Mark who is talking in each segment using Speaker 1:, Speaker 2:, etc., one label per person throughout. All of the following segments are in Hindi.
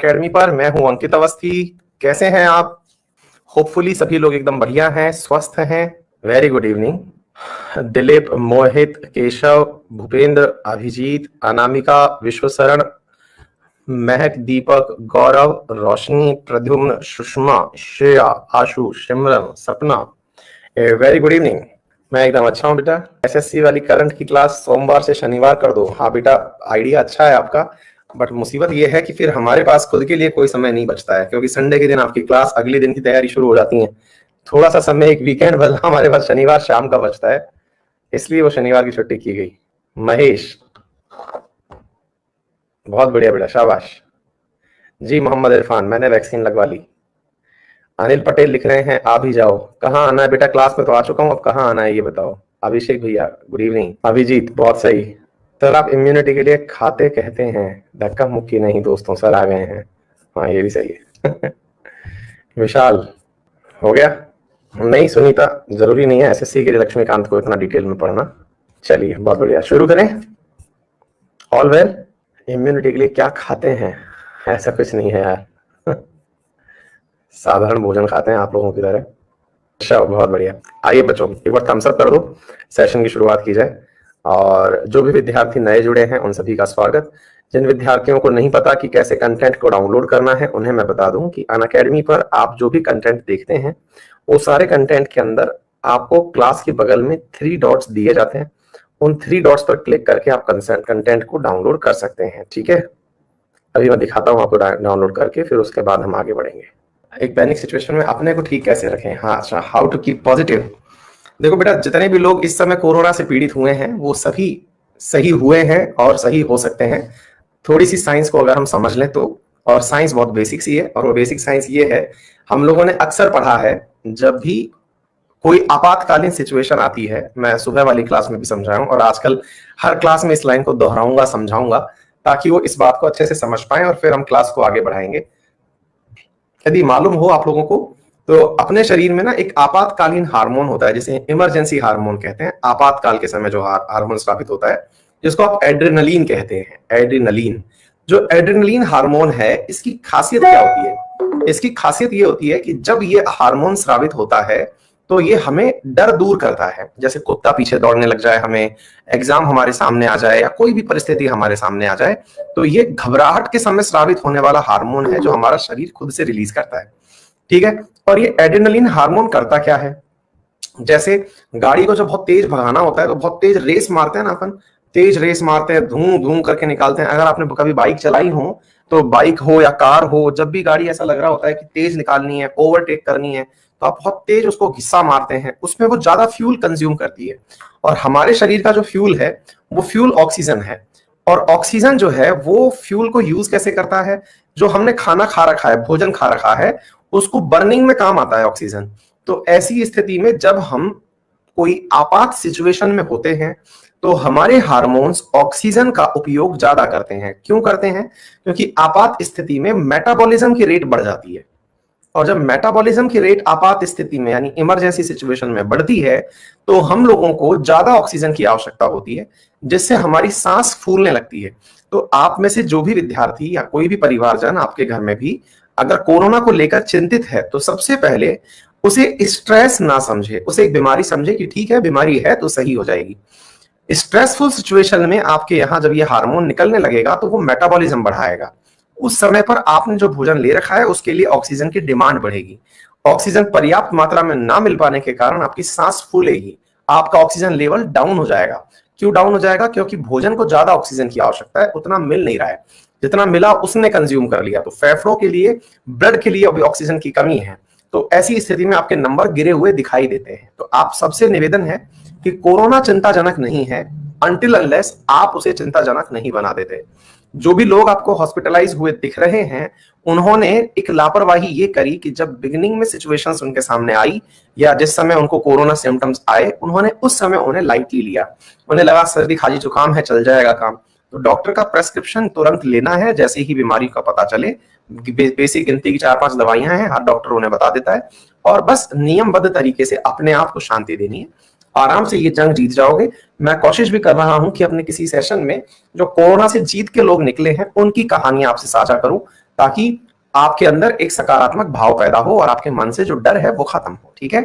Speaker 1: अकेडमी पर मैं हूं अंकित अवस्थी। कैसे हैं आप? होपफुली सभी लोग एकदम बढ़िया हैं, स्वस्थ हैं। Very good evening. Dilip, Mohit, Keshav, Bhupendra, Abhijeet, Anamika, Vishwasharan, Mahak, Deepak, गौरव, रोशनी, प्रद्युम्न, सुषमा, श्रेया, आशु, सिमरन, सपना, वेरी गुड इवनिंग। मैं एकदम अच्छा हूँ बेटा। एसएससी वाली करंट की क्लास सोमवार से शनिवार कर दो। हाँ बेटा, आइडिया अच्छा है आपका, बट मुसीबत ये है कि फिर हमारे पास खुद के लिए कोई समय नहीं बचता है, क्योंकि संडे के दिन आपकी क्लास, अगले दिन की तैयारी शुरू हो जाती है। थोड़ा सा समय एक वीकेंड वाला हमारे पास शनिवार शाम का बचता है, इसलिए वो शनिवार की छुट्टी की गई। महेश, बहुत बढ़िया बेटा, शाबाश जी। मोहम्मद इरफान, मैंने वैक्सीन लगवा ली। अनिल पटेल लिख रहे हैं आ भी जाओ। कहाँ आना है बेटा? क्लास में तो आ चुका हूँ, अब कहाँ आना है ये बताओ। अभिषेक भैया, गुड इवनिंग। अभिजीत, बहुत सही सर, आप इम्यूनिटी के लिए खाते कहते हैं, धक्का मुक्की नहीं दोस्तों, सर आ गए हैं। हाँ ये भी सही है। विशाल, हो गया? नहीं सुनीता, जरूरी नहीं है एसएससी के लिए लक्ष्मीकांत को इतना डिटेल में पढ़ना। चलिए बहुत बढ़िया, शुरू करें। All well. इम्यूनिटी के लिए क्या खाते हैं? ऐसा कुछ नहीं है यार। साधारण भोजन खाते हैं आप लोगों की तरह। अच्छा, बहुत बढ़िया। आइए बच्चों, एक बार थम्स अप कर दो, सेशन की शुरुआत की जाए। और जो भी विद्यार्थी नए जुड़े हैं उन सभी का स्वागत। जिन विद्यार्थियों को नहीं पता कि कैसे कंटेंट को डाउनलोड करना है, उन्हें मैं बता दूं कि अनअकैडमी पर आप जो भी कंटेंट देखते हैं वो सारे कंटेंट के अंदर आपको क्लास के बगल में 3 डॉट्स दिए जाते हैं। उन 3 डॉट्स पर क्लिक करके आप कंटेंट को डाउनलोड कर सकते हैं। ठीक है, अभी मैं दिखाता हूँ आपको डाउनलोड करके, फिर उसके बाद हम आगे बढ़ेंगे। एक पैनिक सिचुएशन में अपने को ठीक कैसे रखें। हाँ अच्छा, हाउ टू कीप पॉजिटिव। देखो बेटा, जितने भी लोग इस समय कोरोना से पीड़ित हुए हैं वो सभी सही हुए हैं और सही हो सकते हैं। थोड़ी सी साइंस को अगर हम समझ लें तो, और साइंस बहुत बेसिक सी है, और वो बेसिक साइंस ये है, हम लोगों ने अक्सर पढ़ा है जब भी कोई आपातकालीन सिचुएशन आती है, मैं सुबह वाली क्लास में भी समझाया हूं और आजकल हर क्लास में इस लाइन को दोहराऊंगा, समझाऊंगा, ताकि वो इस बात को अच्छे से समझ पाए और फिर हम क्लास को आगे बढ़ाएंगे। यदि मालूम हो आप लोगों को तो अपने शरीर में ना एक आपातकालीन हार्मोन होता है, जिसे इमरजेंसी हार्मोन कहते हैं। आपातकाल के समय जो हार्मोन स्रावित होता है, जिसको आप एड्रेनलिन कहते हैं। एड्रेनलिन, जो एड्रेनलिन हार्मोन है, इसकी खासियत क्या होती है? इसकी खासियत ये होती है कि जब ये हार्मोन स्रावित होता है तो ये हमें डर दूर करता है। जैसे कुत्ता पीछे दौड़ने लग जाए, हमें एग्जाम हमारे सामने आ जाए, या कोई भी परिस्थिति हमारे सामने आ जाए, तो ये घबराहट के समय स्रावित होने वाला हार्मोन है जो हमारा शरीर खुद से रिलीज करता है। ठीक है, और ये एड्रेनलिन हार्मोन करता क्या है? जैसे गाड़ी को जब बहुत तेज भगाना होता है तो बहुत तेज रेस मारते हैं ना अपन, तेज रेस मारते हैं, धूम धूम करके निकालते हैं। अगर आपने कभी बाइक चलाई हो, तो बाइक हो या कार हो, जब भी गाड़ी ऐसा लग रहा होता है कि तेज निकालनी है, ओवरटेक करनी है, तो आप बहुत तेज उसको घिस्सा मारते हैं, उसमें वो ज्यादा फ्यूल कंज्यूम करती है। और हमारे शरीर का जो फ्यूल है वो फ्यूल ऑक्सीजन है। और ऑक्सीजन जो है वो फ्यूल को यूज कैसे करता है? जो हमने खाना खा रखा है, भोजन खा रखा है, उसको बर्निंग में काम आता है ऑक्सीजन। तो ऐसी स्थिति में जब हम कोई आपात सिचुएशन में होते हैं तो हमारे हार्मोन्स ऑक्सीजन का उपयोग ज्यादा करते हैं। क्यों करते हैं? क्योंकि आपात स्थिति में मेटाबॉलिज्म की रेट बढ़ जाती है, और जब मेटाबॉलिज्म की रेट आपात स्थिति में यानी इमरजेंसी सिचुएशन में बढ़ती है तो हम लोगों को ज्यादा ऑक्सीजन की आवश्यकता होती है, जिससे हमारी सांस फूलने लगती है। तो आप में से जो भी विद्यार्थी या कोई भी परिवारजन आपके घर में भी अगर कोरोना को लेकर चिंतित है, तो सबसे पहले उसे स्ट्रेस ना समझे, उसे एक बीमारी समझे कि ठीक है बीमारी है तो सही हो जाएगी। स्ट्रेसफुल सिचुएशन में आपके यहाँ जब ये हार्मोन निकलने लगेगा तो वो मेटाबॉलिज्म बढ़ाएगा। उस समय पर आपने जो भोजन ले रखा है उसके लिए ऑक्सीजन की डिमांड बढ़ेगी। ऑक्सीजन पर्याप्त मात्रा में ना मिल पाने के कारण आपकी सांस फूलेगी, आपका ऑक्सीजन लेवल डाउन हो जाएगा। क्यों डाउन हो जाएगा? क्योंकि भोजन को ज्यादा ऑक्सीजन की आवश्यकता है, उतना मिल नहीं रहा है। जितना मिला उसने कंज्यूम कर लिया, तो फेफड़ों के लिए, ब्लड के लिए अभी ऑक्सीजन की कमी है। तो ऐसी स्थिति में आपके नंबर गिरे हुए दिखाई देते हैं। तो आप सबसे निवेदन है कि कोरोना चिंताजनक नहीं है अनटिल अनलेस आप उसे चिंताजनक नहीं बना देते। जो भी लोग आपको हॉस्पिटलाइज हुए दिख रहे हैं, उन्होंने एक लापरवाही ये करी कि जब बिगिनिंग में सिचुएशंस उनके सामने आई या जिस समय उनको कोरोना सिम्टम्स आए, उन्होंने उस समय उन्हें लाइटली लिया। उन्हें लगा सर्दी खांसी जुकाम है, चल जाएगा काम। तो डॉक्टर का प्रेस्क्रिप्शन तुरंत लेना है जैसे ही बीमारी का पता चले। बेसिक गिनती की 4-5 दवाइयां हैं, हर डॉक्टर उन्हें बता देता है, और बस नियमबद्ध तरीके से अपने आप को शांति देनी है। आराम से ये जंग जीत जाओगे। मैं कोशिश भी कर रहा हूं कि अपने किसी सेशन में जो कोरोना से जीत के लोग निकले हैं उनकी कहानियां आपसे साझा करूं, ताकि आपके अंदर एक सकारात्मक भाव पैदा हो और आपके मन से जो डर है वो खत्म हो। ठीक है।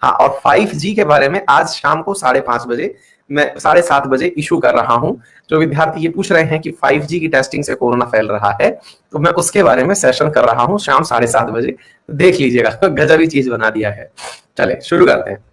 Speaker 1: हाँ, और 5G के बारे में आज शाम को 5:30 बजे, मैं 7:30 बजे इशू कर रहा हूं। जो विद्यार्थी ये पूछ रहे हैं कि 5G की टेस्टिंग से कोरोना फैल रहा है, तो मैं उसके बारे में सेशन कर रहा हूं शाम 7:30 बजे, देख लीजिएगा। गजब ही चीज बना दिया है। चले शुरू करते हैं।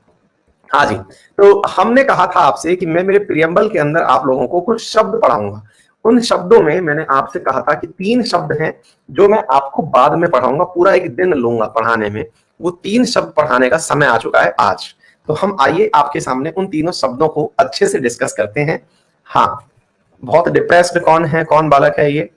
Speaker 1: हाँ जी, तो हमने कहा था आपसे कि मैं मेरे प्रियम्बल के अंदर आप लोगों को कुछ शब्द पढ़ाऊंगा। उन शब्दों में मैंने आपसे कहा था कि 3 शब्द हैं जो मैं आपको बाद में पढ़ाऊंगा, पूरा एक दिन लूंगा पढ़ाने में। वो 3 शब्द पढ़ाने का समय आ चुका है आज। तो हम आइए आपके सामने उन तीनों शब्दों को अच्छे से डिस्कस करते हैं। हाँ, बहुत डिप्रेस्ड कौन है, कौन बालक है ये?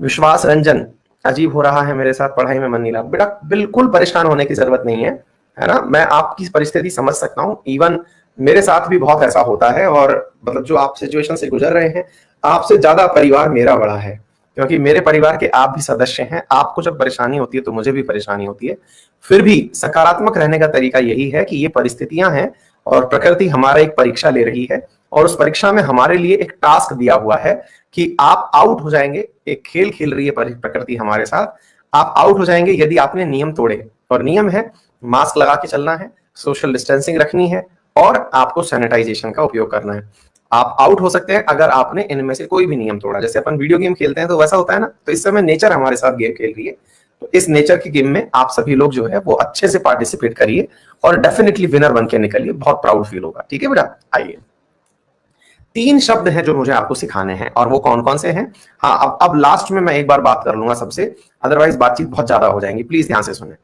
Speaker 1: विश्वास रंजन, अजीब हो रहा है मेरे साथ, पढ़ाई में मन नहीं लगा। बेटा बिल्कुल परेशान होने की जरूरत नहीं है ना। मैं आपकी परिस्थिति समझ सकता हूँ, इवन मेरे साथ भी बहुत ऐसा होता है। और मतलब जो आप सिचुएशन से गुजर रहे हैं, आपसे ज्यादा परिवार मेरा बड़ा है, क्योंकि मेरे परिवार के आप भी सदस्य हैं। आपको जब परेशानी होती है तो मुझे भी परेशानी होती है। फिर भी सकारात्मक रहने का तरीका यही है कि ये परिस्थितियां हैं और प्रकृति हमारा एक परीक्षा ले रही है, और उस परीक्षा में हमारे लिए एक टास्क दिया हुआ है कि आप आउट हो जाएंगे। एक खेल खेल रही है प्रकृति हमारे साथ, आप आउट हो जाएंगे यदि आपने नियम तोड़े। और नियम है, मास्क लगा के चलना है, सोशल डिस्टेंसिंग रखनी है, और आपको सैनिटाइजेशन का उपयोग करना है। आप आउट हो सकते हैं अगर आपने इनमें से कोई भी नियम तोड़ा। जैसे अपन वीडियो गेम खेलते हैं तो वैसा होता है ना, तो इस समय नेचर हमारे साथ गेम खेल रही है। तो इस नेचर की गेम में आप सभी लोग जो है वो अच्छे से पार्टिसिपेट करिए और डेफिनेटली विनर बन के निकलिए, बहुत प्राउड फील होगा। ठीक है बेटा, आइए। 3 शब्द हैं जो मुझे आपको सिखाने हैं, और वो कौन कौन से हैं? हाँ, अब लास्ट में मैं एक बार बात कर लूंगा सबसे, अदरवाइज बातचीत बहुत ज्यादा हो जाएंगी। प्लीज ध्यान से सुने।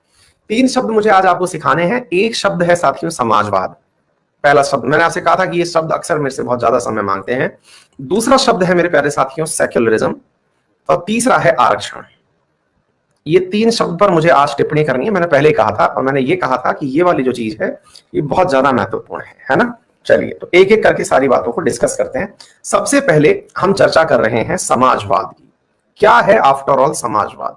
Speaker 1: 3 शब्द मुझे आज आपको सिखाने हैं। एक शब्द है साथियों समाजवाद। पहला शब्द, मैंने आपसे कहा था कि ये शब्द अक्सर मेरे से बहुत ज्यादा समय मांगते हैं। दूसरा शब्द है मेरे प्यारे साथियों सेक्युलरिज्म, और तीसरा है आरक्षण। ये 3 शब्द पर मुझे आज टिप्पणी करनी है। मैंने पहले ही कहा था, और मैंने ये कहा था कि ये वाली जो चीज है ये बहुत ज्यादा महत्वपूर्ण है ना। चलिए, तो एक एक करके सारी बातों को डिस्कस करते हैं। सबसे पहले हम चर्चा कर रहे हैं समाजवाद की। क्या है आफ्टर ऑल समाजवाद?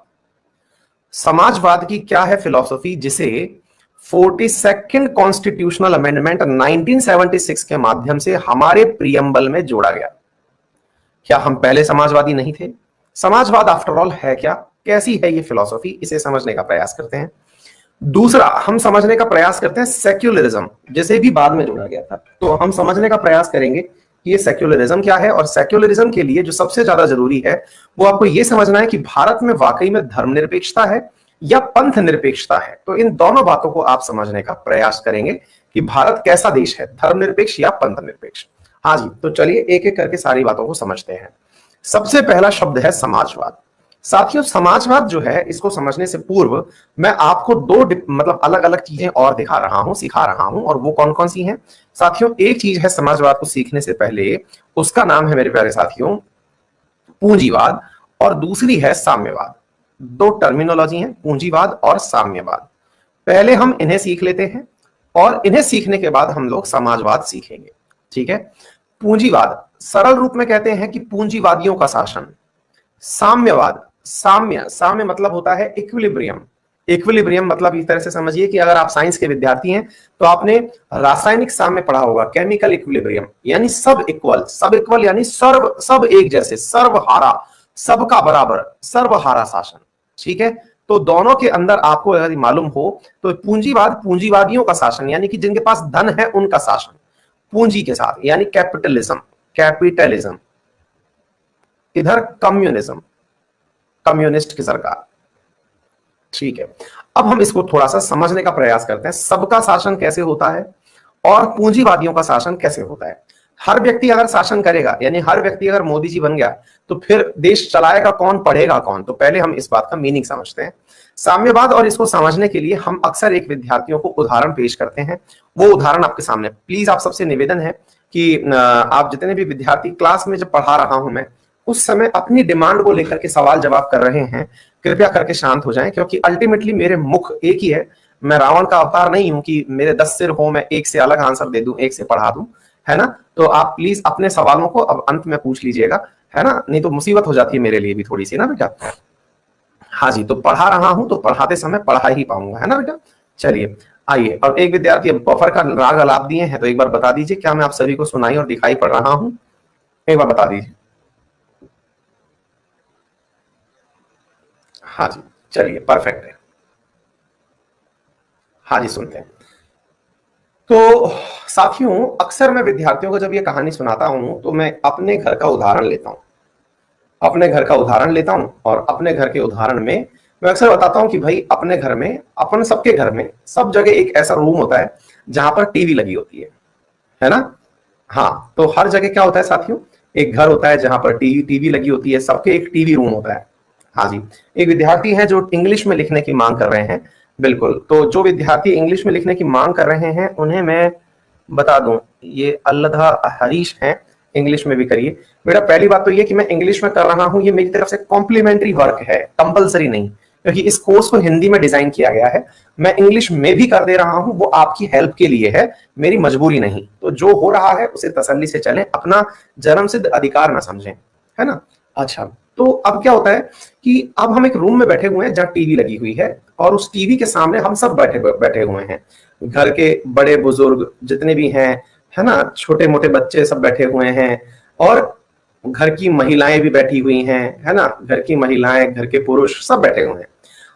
Speaker 1: समाजवाद की क्या है फिलॉसफी, जिसे 42nd कॉन्स्टिट्यूशनल अमेंडमेंट 1976 के माध्यम से हमारे प्रियम्बल में जोड़ा गया। क्या हम पहले समाजवादी नहीं थे? समाजवाद आफ्टर ऑल है क्या, कैसी है ये फिलॉसफी, इसे समझने का प्रयास करते हैं। दूसरा, हम समझने का प्रयास करते हैं सेक्युलरिज्म, जिसे भी बाद में जोड़ा गया था। तो हम समझने का प्रयास करेंगे कि ये सेक्युलरिज्म क्या है, और सेक्युलरिज्म के लिए जो सबसे ज्यादा जरूरी है वो आपको ये समझना है कि भारत में वाकई में धर्मनिरपेक्षता है या पंथ निरपेक्षता है। तो इन दोनों बातों को आप समझने का प्रयास करेंगे कि भारत कैसा देश है, धर्मनिरपेक्ष या पंथ निरपेक्ष। हाँ जी, तो चलिए एक एक करके सारी बातों को समझते हैं। सबसे पहला शब्द है समाजवाद। साथियों, समाजवाद जो है, इसको समझने से पूर्व मैं आपको 2 मतलब अलग अलग चीजें और दिखा रहा हूं, सिखा रहा हूं, और वो कौन कौन सी हैं? साथियों, एक चीज है समाजवाद को सीखने से पहले, उसका नाम है मेरे प्यारे साथियों पूंजीवाद, और दूसरी है साम्यवाद। 2 टर्मिनोलॉजी है, पूंजीवाद और साम्यवाद। पहले हम इन्हें सीख लेते हैं, और इन्हें सीखने के बाद हम लोग समाजवाद सीखेंगे। ठीक है। पूंजीवाद सरल रूप में कहते हैं कि पूंजीवादियों का शासन। साम्यवाद, साम्य मतलब होता है इक्विलिब्रियम। इक्विलिब्रियम मतलब इस तरह से समझिए कि अगर आप साइंस के विद्यार्थी हैं तो आपने रासायनिक साम्य पढ़ा होगा, केमिकल इक्विलिब्रियम, यानी सब इक्वल यानी सब एक जैसे, सर्वहारा, सबका बराबर, सर्वहारा शासन। ठीक है। तो दोनों के अंदर आपको अगर मालूम हो तो पूंजीवाद पूंजीवादियों का शासन, यानी कि जिनके पास धन है उनका शासन, पूंजी के साथ, यानी कैपिटलिज्म। इधर कम्युनिज्म, कम्युनिस्ट की सरकार। ठीक है। अब हम इसको थोड़ा सा समझने का प्रयास करते हैं, सबका शासन कैसे होता है और पूंजीवादियों का शासन कैसे होता है। हर व्यक्ति अगर शासन करेगा, यानी हर व्यक्ति अगर मोदी जी बन गया, तो फिर देश चलाएगा कौन, पढ़ेगा कौन? तो पहले हम इस बात का मीनिंग समझते हैं साम्यवाद, और इसको समझने के लिए हम अक्सर एक विद्यार्थियों को उदाहरण पेश करते हैं। वो उदाहरण आपके सामने, प्लीज आप सबसे निवेदन है कि आप जितने भी विद्यार्थी क्लास में जब पढ़ा रहा हूं मैं, उस समय अपनी डिमांड को लेकर के सवाल जवाब कर रहे हैं, कृपया करके शांत हो जाएं, क्योंकि अल्टीमेटली मेरे मुख एक ही है। मैं रावण का अवतार नहीं हूं कि मेरे 10 सिर हो, मैं एक से अलग आंसर दे दूं, एक से पढ़ा दूं, है ना। तो आप प्लीज अपने सवालों को अब अंत में पूछ लीजिएगा, है ना, नहीं तो मुसीबत हो जाती है मेरे लिए भी थोड़ी सी ना बेटा। हाँ जी, तो पढ़ा रहा हूं तो पढ़ाते समय पढ़ा ही पाऊंगा, है ना बेटा। चलिए आइए, और एक विद्यार्थी बफर का राग अलाप दिए हैं, तो एक बार बता दीजिए क्या मैं आप सभी को सुनाई और दिखाई पड़ रहा हूं? एक बार बता दीजिए। हाँ जी, चलिए परफेक्ट है। हाँ जी, सुनते हैं। तो साथियों, अक्सर मैं विद्यार्थियों को जब ये कहानी सुनाता हूं तो मैं अपने घर का उदाहरण लेता हूं। अपने घर का उदाहरण लेता हूं और अपने घर के उदाहरण में मैं अक्सर बताता हूं कि भाई अपने घर में, अपन सबके घर में सब जगह एक ऐसा रूम होता है जहां पर टीवी लगी होती है ना? हाँ, तो हर जगह क्या होता है साथियों, एक घर होता है जहां पर टीवी टीवी लगी होती है, सबके एक टीवी रूम होता है। हाँ जी, एक विद्यार्थी है जो इंग्लिश में लिखने की मांग कर रहे हैं। बिल्कुल, तो जो विद्यार्थी इंग्लिश में लिखने की मांग कर रहे हैं उन्हें मैं बता दूं, ये अल्लाह हरीश हैं, इंग्लिश में भी करिए। बेटा पहली बात तो ये कि मैं इंग्लिश में कर रहा हूं, ये मेरी तरफ से कॉम्प्लीमेंट्री वर्क है, कंपलसरी नहीं, क्योंकि इस कोर्स को हिंदी में डिजाइन किया गया है। मैं इंग्लिश में भी कर दे रहा हूं, वो आपकी हेल्प के लिए है, मेरी मजबूरी नहीं। तो जो हो रहा है उसे तसल्ली से चलें, अपना जन्मसिद्ध अधिकार ना समझें, है ना? अच्छा, तो अब क्या होता है कि अब हम एक रूम में बैठे हुए हैं जहां टीवी लगी हुई है और उस टीवी के सामने हम सब बैठे बैठे हुए हैं। घर के बड़े बुजुर्ग जितने भी हैं, है ना, छोटे मोटे बच्चे सब बैठे हुए हैं और घर की महिलाएं भी बैठी हुई हैं, है ना, घर की महिलाएं, घर के पुरुष सब बैठे हुए हैं,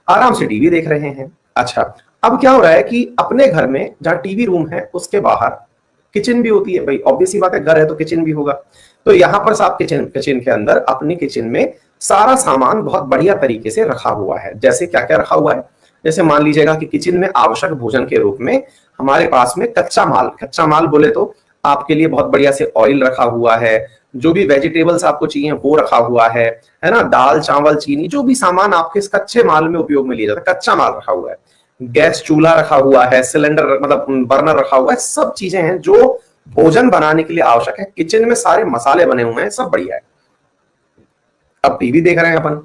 Speaker 1: आराम से टीवी देख रहे हैं। अच्छा, अब क्या हो रहा है कि अपने घर में जहां टीवी रूम है उसके बाहर किचन भी होती है, भाई ऑब्वियस सी बात है, घर है तो किचन भी होगा। तो यहां पर साहब किचन किचन के अंदर, अपनी किचन में सारा सामान बहुत बढ़िया तरीके से रखा हुआ है। जैसे क्या क्या रखा हुआ है, जैसे मान लीजिएगा कि किचन में आवश्यक भोजन के रूप में हमारे पास में कच्चा माल बोले तो आपके लिए बहुत बढ़िया से ऑयल रखा हुआ है, जो भी वेजिटेबल्स आपको चाहिए वो रखा हुआ है ना, दाल चावल चीनी, जो भी सामान आपके इस कच्चे माल में उपयोग में लिया जाता है, कच्चा माल रखा हुआ है। गैस चूल्हा रखा हुआ है, सिलेंडर मतलब बर्नर रखा हुआ है, सब चीजें हैं जो भोजन बनाने के लिए आवश्यक है। किचन में सारे मसाले बने हुए हैं, सब बढ़िया है। अब टीवी देख रहे हैं अपन,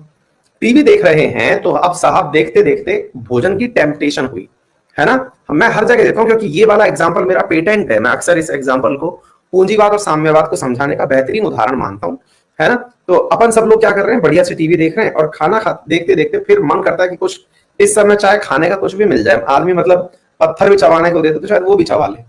Speaker 1: टीवी देख रहे हैं तो अब साहब देखते देखते भोजन की टेम्पटेशन हुई, है ना? मैं हर जगह देता हूं क्योंकि ये वाला एग्जांपल मेरा पेटेंट है। मैं अक्सर इस एग्जांपल को पूंजीवाद और साम्यवाद को समझाने का बेहतरीन उदाहरण मानता हूं, है ना? तो अपन सब लोग क्या कर रहे हैं, बढ़िया से टीवी देख रहे हैं और खाना देखते देखते फिर मन करता है कि कुछ इस समय चाहे खाने का कुछ भी मिल जाए, आदमी मतलब पत्थर भी चबाने को देते तो शायद वो भी चबा ले,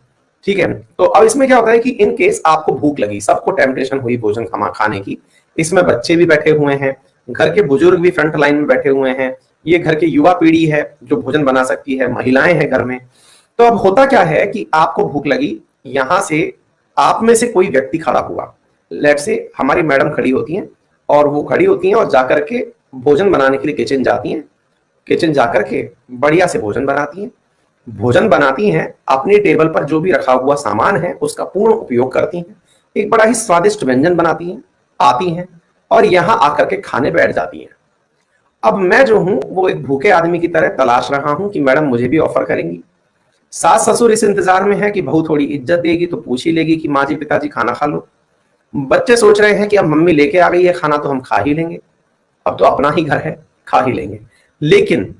Speaker 1: ठीक है? तो अब इसमें क्या होता है कि इन केस आपको भूख लगी, सबको टेम्पटेशन हुई भोजन खाने की, इसमें बच्चे भी बैठे हुए हैं, घर के बुजुर्ग भी फ्रंट लाइन में बैठे हुए हैं, ये घर की युवा पीढ़ी है जो भोजन बना सकती है, महिलाएं हैं घर में। तो अब होता क्या है कि आपको भूख लगी, यहां से आप में से कोई व्यक्ति खड़ा हुआ, लेट से हमारी मैडम खड़ी होती हैं और वो खड़ी होती हैं और जाकर के भोजन बनाने के लिए किचन जाती हैं, किचन जाकर के बढ़िया से भोजन बनाती हैं, भोजन बनाती हैं, अपनी टेबल पर जो भी रखा हुआ सामान है उसका पूर्ण उपयोग करती हैं, एक बड़ा ही स्वादिष्ट व्यंजन बनाती हैं, आती हैं और यहां आकर के खाने बैठ जाती हैं। अब मैं जो हूं वो एक भूखे आदमी की तरह तलाश रहा हूं कि मैडम मुझे भी ऑफर करेंगी। सास ससुर इस इंतजार में है कि बहू थोड़ी इज्जत देगी तो पूछ ही लेगी कि माँ जी पिताजी खाना खा लो। बच्चे सोच रहे हैं कि अब मम्मी लेके आ गई है खाना तो हम खा ही लेंगे, अब तो अपना ही घर है, खा ही लेंगे। लेकिन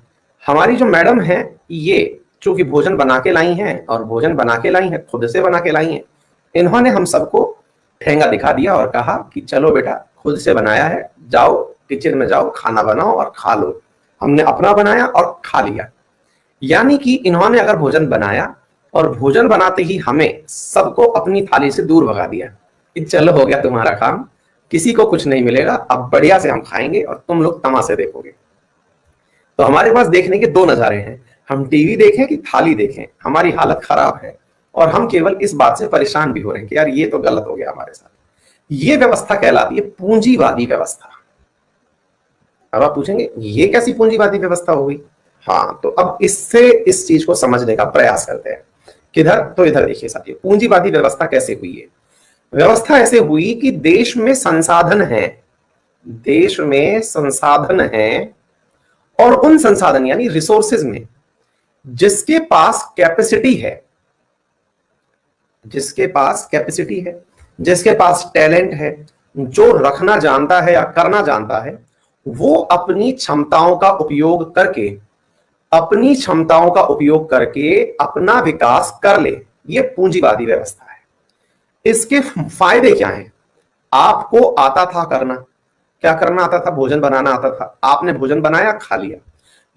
Speaker 1: हमारी जो मैडम है, ये चूंकि भोजन बना के लाई हैं और भोजन बना के लाई हैं, खुद से बना के लाई हैं, इन्होंने हम सबको ठेंगा दिखा दिया और कहा कि चलो बेटा खुद से बनाया है, जाओ किचन में जाओ, खाना बनाओ और खा लो। हमने अपना बनाया और खा लिया। यानी कि इन्होंने अगर भोजन बनाया और भोजन बनाते ही हमें सबको अपनी थाली से दूर भगा दिया कि चलो हो गया तुम्हारा काम, किसी को कुछ नहीं मिलेगा, अब बढ़िया से हम खाएंगे और तुम लोग तमाशे देखोगे। तो हमारे पास देखने के दो नजारे हैं, हम टीवी देखें कि थाली देखें, हमारी हालत खराब है और हम केवल इस बात से परेशान भी हो रहे हैं कि यार ये तो गलत हो गया हमारे साथ। ये व्यवस्था कहलाती है पूंजीवादी व्यवस्था। अब आप पूछेंगे ये कैसी पूंजीवादी व्यवस्था हो गई? हाँ, तो अब इससे इस चीज को समझने का प्रयास करते हैं। किधर? तो इधर देखिए साथियों, पूंजीवादी व्यवस्था कैसे हुई है? व्यवस्था ऐसे हुई कि देश में संसाधन है, देश में संसाधन है और उन संसाधन यानी रिसोर्सेज में जिसके पास कैपेसिटी है, जिसके पास कैपेसिटी है, जिसके पास टैलेंट है, जो रखना जानता है या करना जानता है, वो अपनी क्षमताओं का उपयोग करके, अपनी क्षमताओं का उपयोग करके अपना विकास कर ले। ये पूंजीवादी व्यवस्था है। इसके फायदे क्या हैं? आपको आता था करना, क्या करना आता था? भोजन बनाना आता था, आपने भोजन बनाया, खा लिया।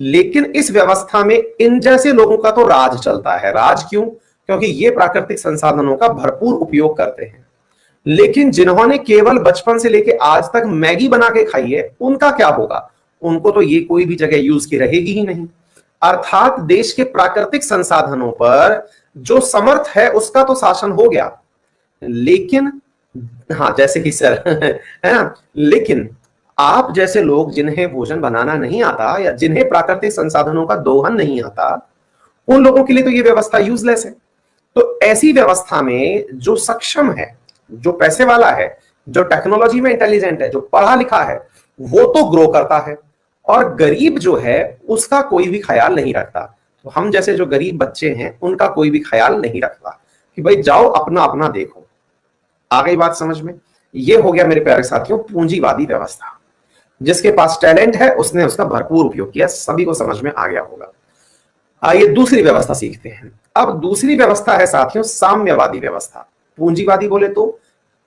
Speaker 1: लेकिन इस व्यवस्था में इन जैसे लोगों का तो राज चलता है। राज क्यों? क्योंकि ये प्राकृतिक संसाधनों का भरपूर उपयोग करते हैं। लेकिन जिन्होंने केवल बचपन से लेकर आज तक मैगी बना के खाई है, उनका क्या होगा? उनको तो ये कोई भी जगह यूज की रहेगी ही नहीं। अर्थात देश के प्राकृतिक संसाधनों पर जो समर्थ है उसका तो शासन हो गया, लेकिन हाँ जैसे कि सर है ना, लेकिन आप जैसे लोग जिन्हें भोजन बनाना नहीं आता या जिन्हें प्राकृतिक संसाधनों का दोहन नहीं आता, उन लोगों के लिए तो ये व्यवस्था यूजलेस है। तो ऐसी व्यवस्था में जो सक्षम है, जो पैसे वाला है, जो टेक्नोलॉजी में इंटेलिजेंट है, जो पढ़ा लिखा है, वो तो ग्रो करता है, और गरीब जो है उसका कोई भी ख्याल नहीं रखता। तो हम जैसे जो गरीब बच्चे हैं उनका कोई भी ख्याल नहीं रखता कि भाई जाओ अपना अपना देखो। आ गई बात समझ में? ये हो गया मेरे प्यारे साथियों पूंजीवादी व्यवस्था। जिसके पास टैलेंट है उसने उसका भरपूर उपयोग किया, सभी को समझ में आ गया होगा। आइए दूसरी व्यवस्था सीखते हैं। अब दूसरी व्यवस्था है साथियों साम्यवादी व्यवस्था। पूंजीवादी बोले तो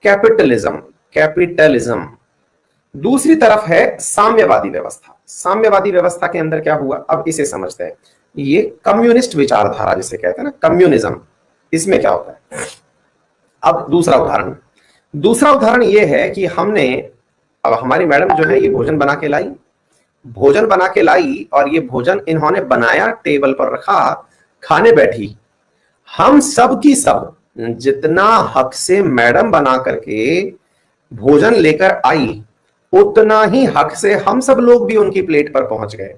Speaker 1: कैपिटलिज्म, कैपिटलिज्म। दूसरी तरफ है साम्यवादी व्यवस्था। साम्यवादी व्यवस्था के अंदर क्या हुआ, अब इसे समझते हैं। ये कम्युनिस्ट विचारधारा जिसे कहते हैं ना, कम्युनिज्म, इसमें क्या होता है। अब दूसरा उदाहरण ये है कि हमने, अब हमारी मैडम जो है ये भोजन बना के लाई और ये भोजन इन्होंने बनाया, टेबल पर रखा, खाने बैठी। हम सब की सब जितना हक से मैडम बना करके भोजन लेकर आई, उतना ही हक से हम सब लोग भी उनकी प्लेट पर पहुंच गए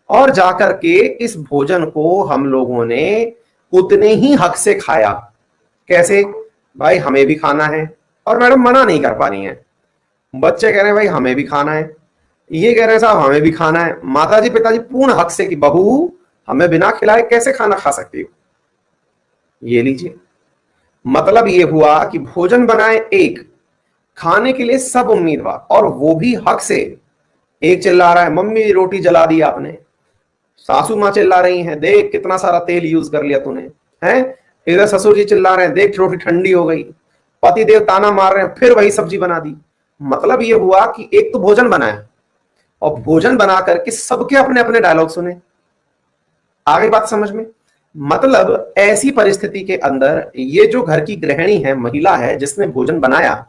Speaker 1: और जाकर के इस भोजन को हम लोगों ने उतने ही हक से खाया। कैसे भाई, हमें भी खाना है और मैडम मना नहीं कर पा रही है। बच्चे कह रहे हैं भाई हमें भी खाना है, ये कह रहे हैं साहब हमें भी खाना है। माताजी पिताजी पूर्ण हक से कि बहू हमें बिना खिलाए कैसे खाना खा सकती हो, ये लीजिए। मतलब ये हुआ कि भोजन बनाए एक, खाने के लिए सब उम्मीदवार, और वो भी हक से। एक चिल्ला रहा है मम्मी रोटी जला दी आपने, सासू माँ चिल्ला रही हैं देख कितना सारा तेल यूज कर लिया तूने, हैं। इधर ससुर जी चिल्ला रहे हैं देख रोटी ठंडी हो गई। पति देव ताना मार रहे हैं फिर वही सब्जी बना दी। मतलब ये हुआ कि एक तो भोजन बनाया और भोजन बना करके सबके अपने अपने डायलॉग सुने। आगे बात समझ में? मतलब ऐसी परिस्थिति के अंदर ये जो घर की गृहिणी है, महिला है, जिसने भोजन बनाया,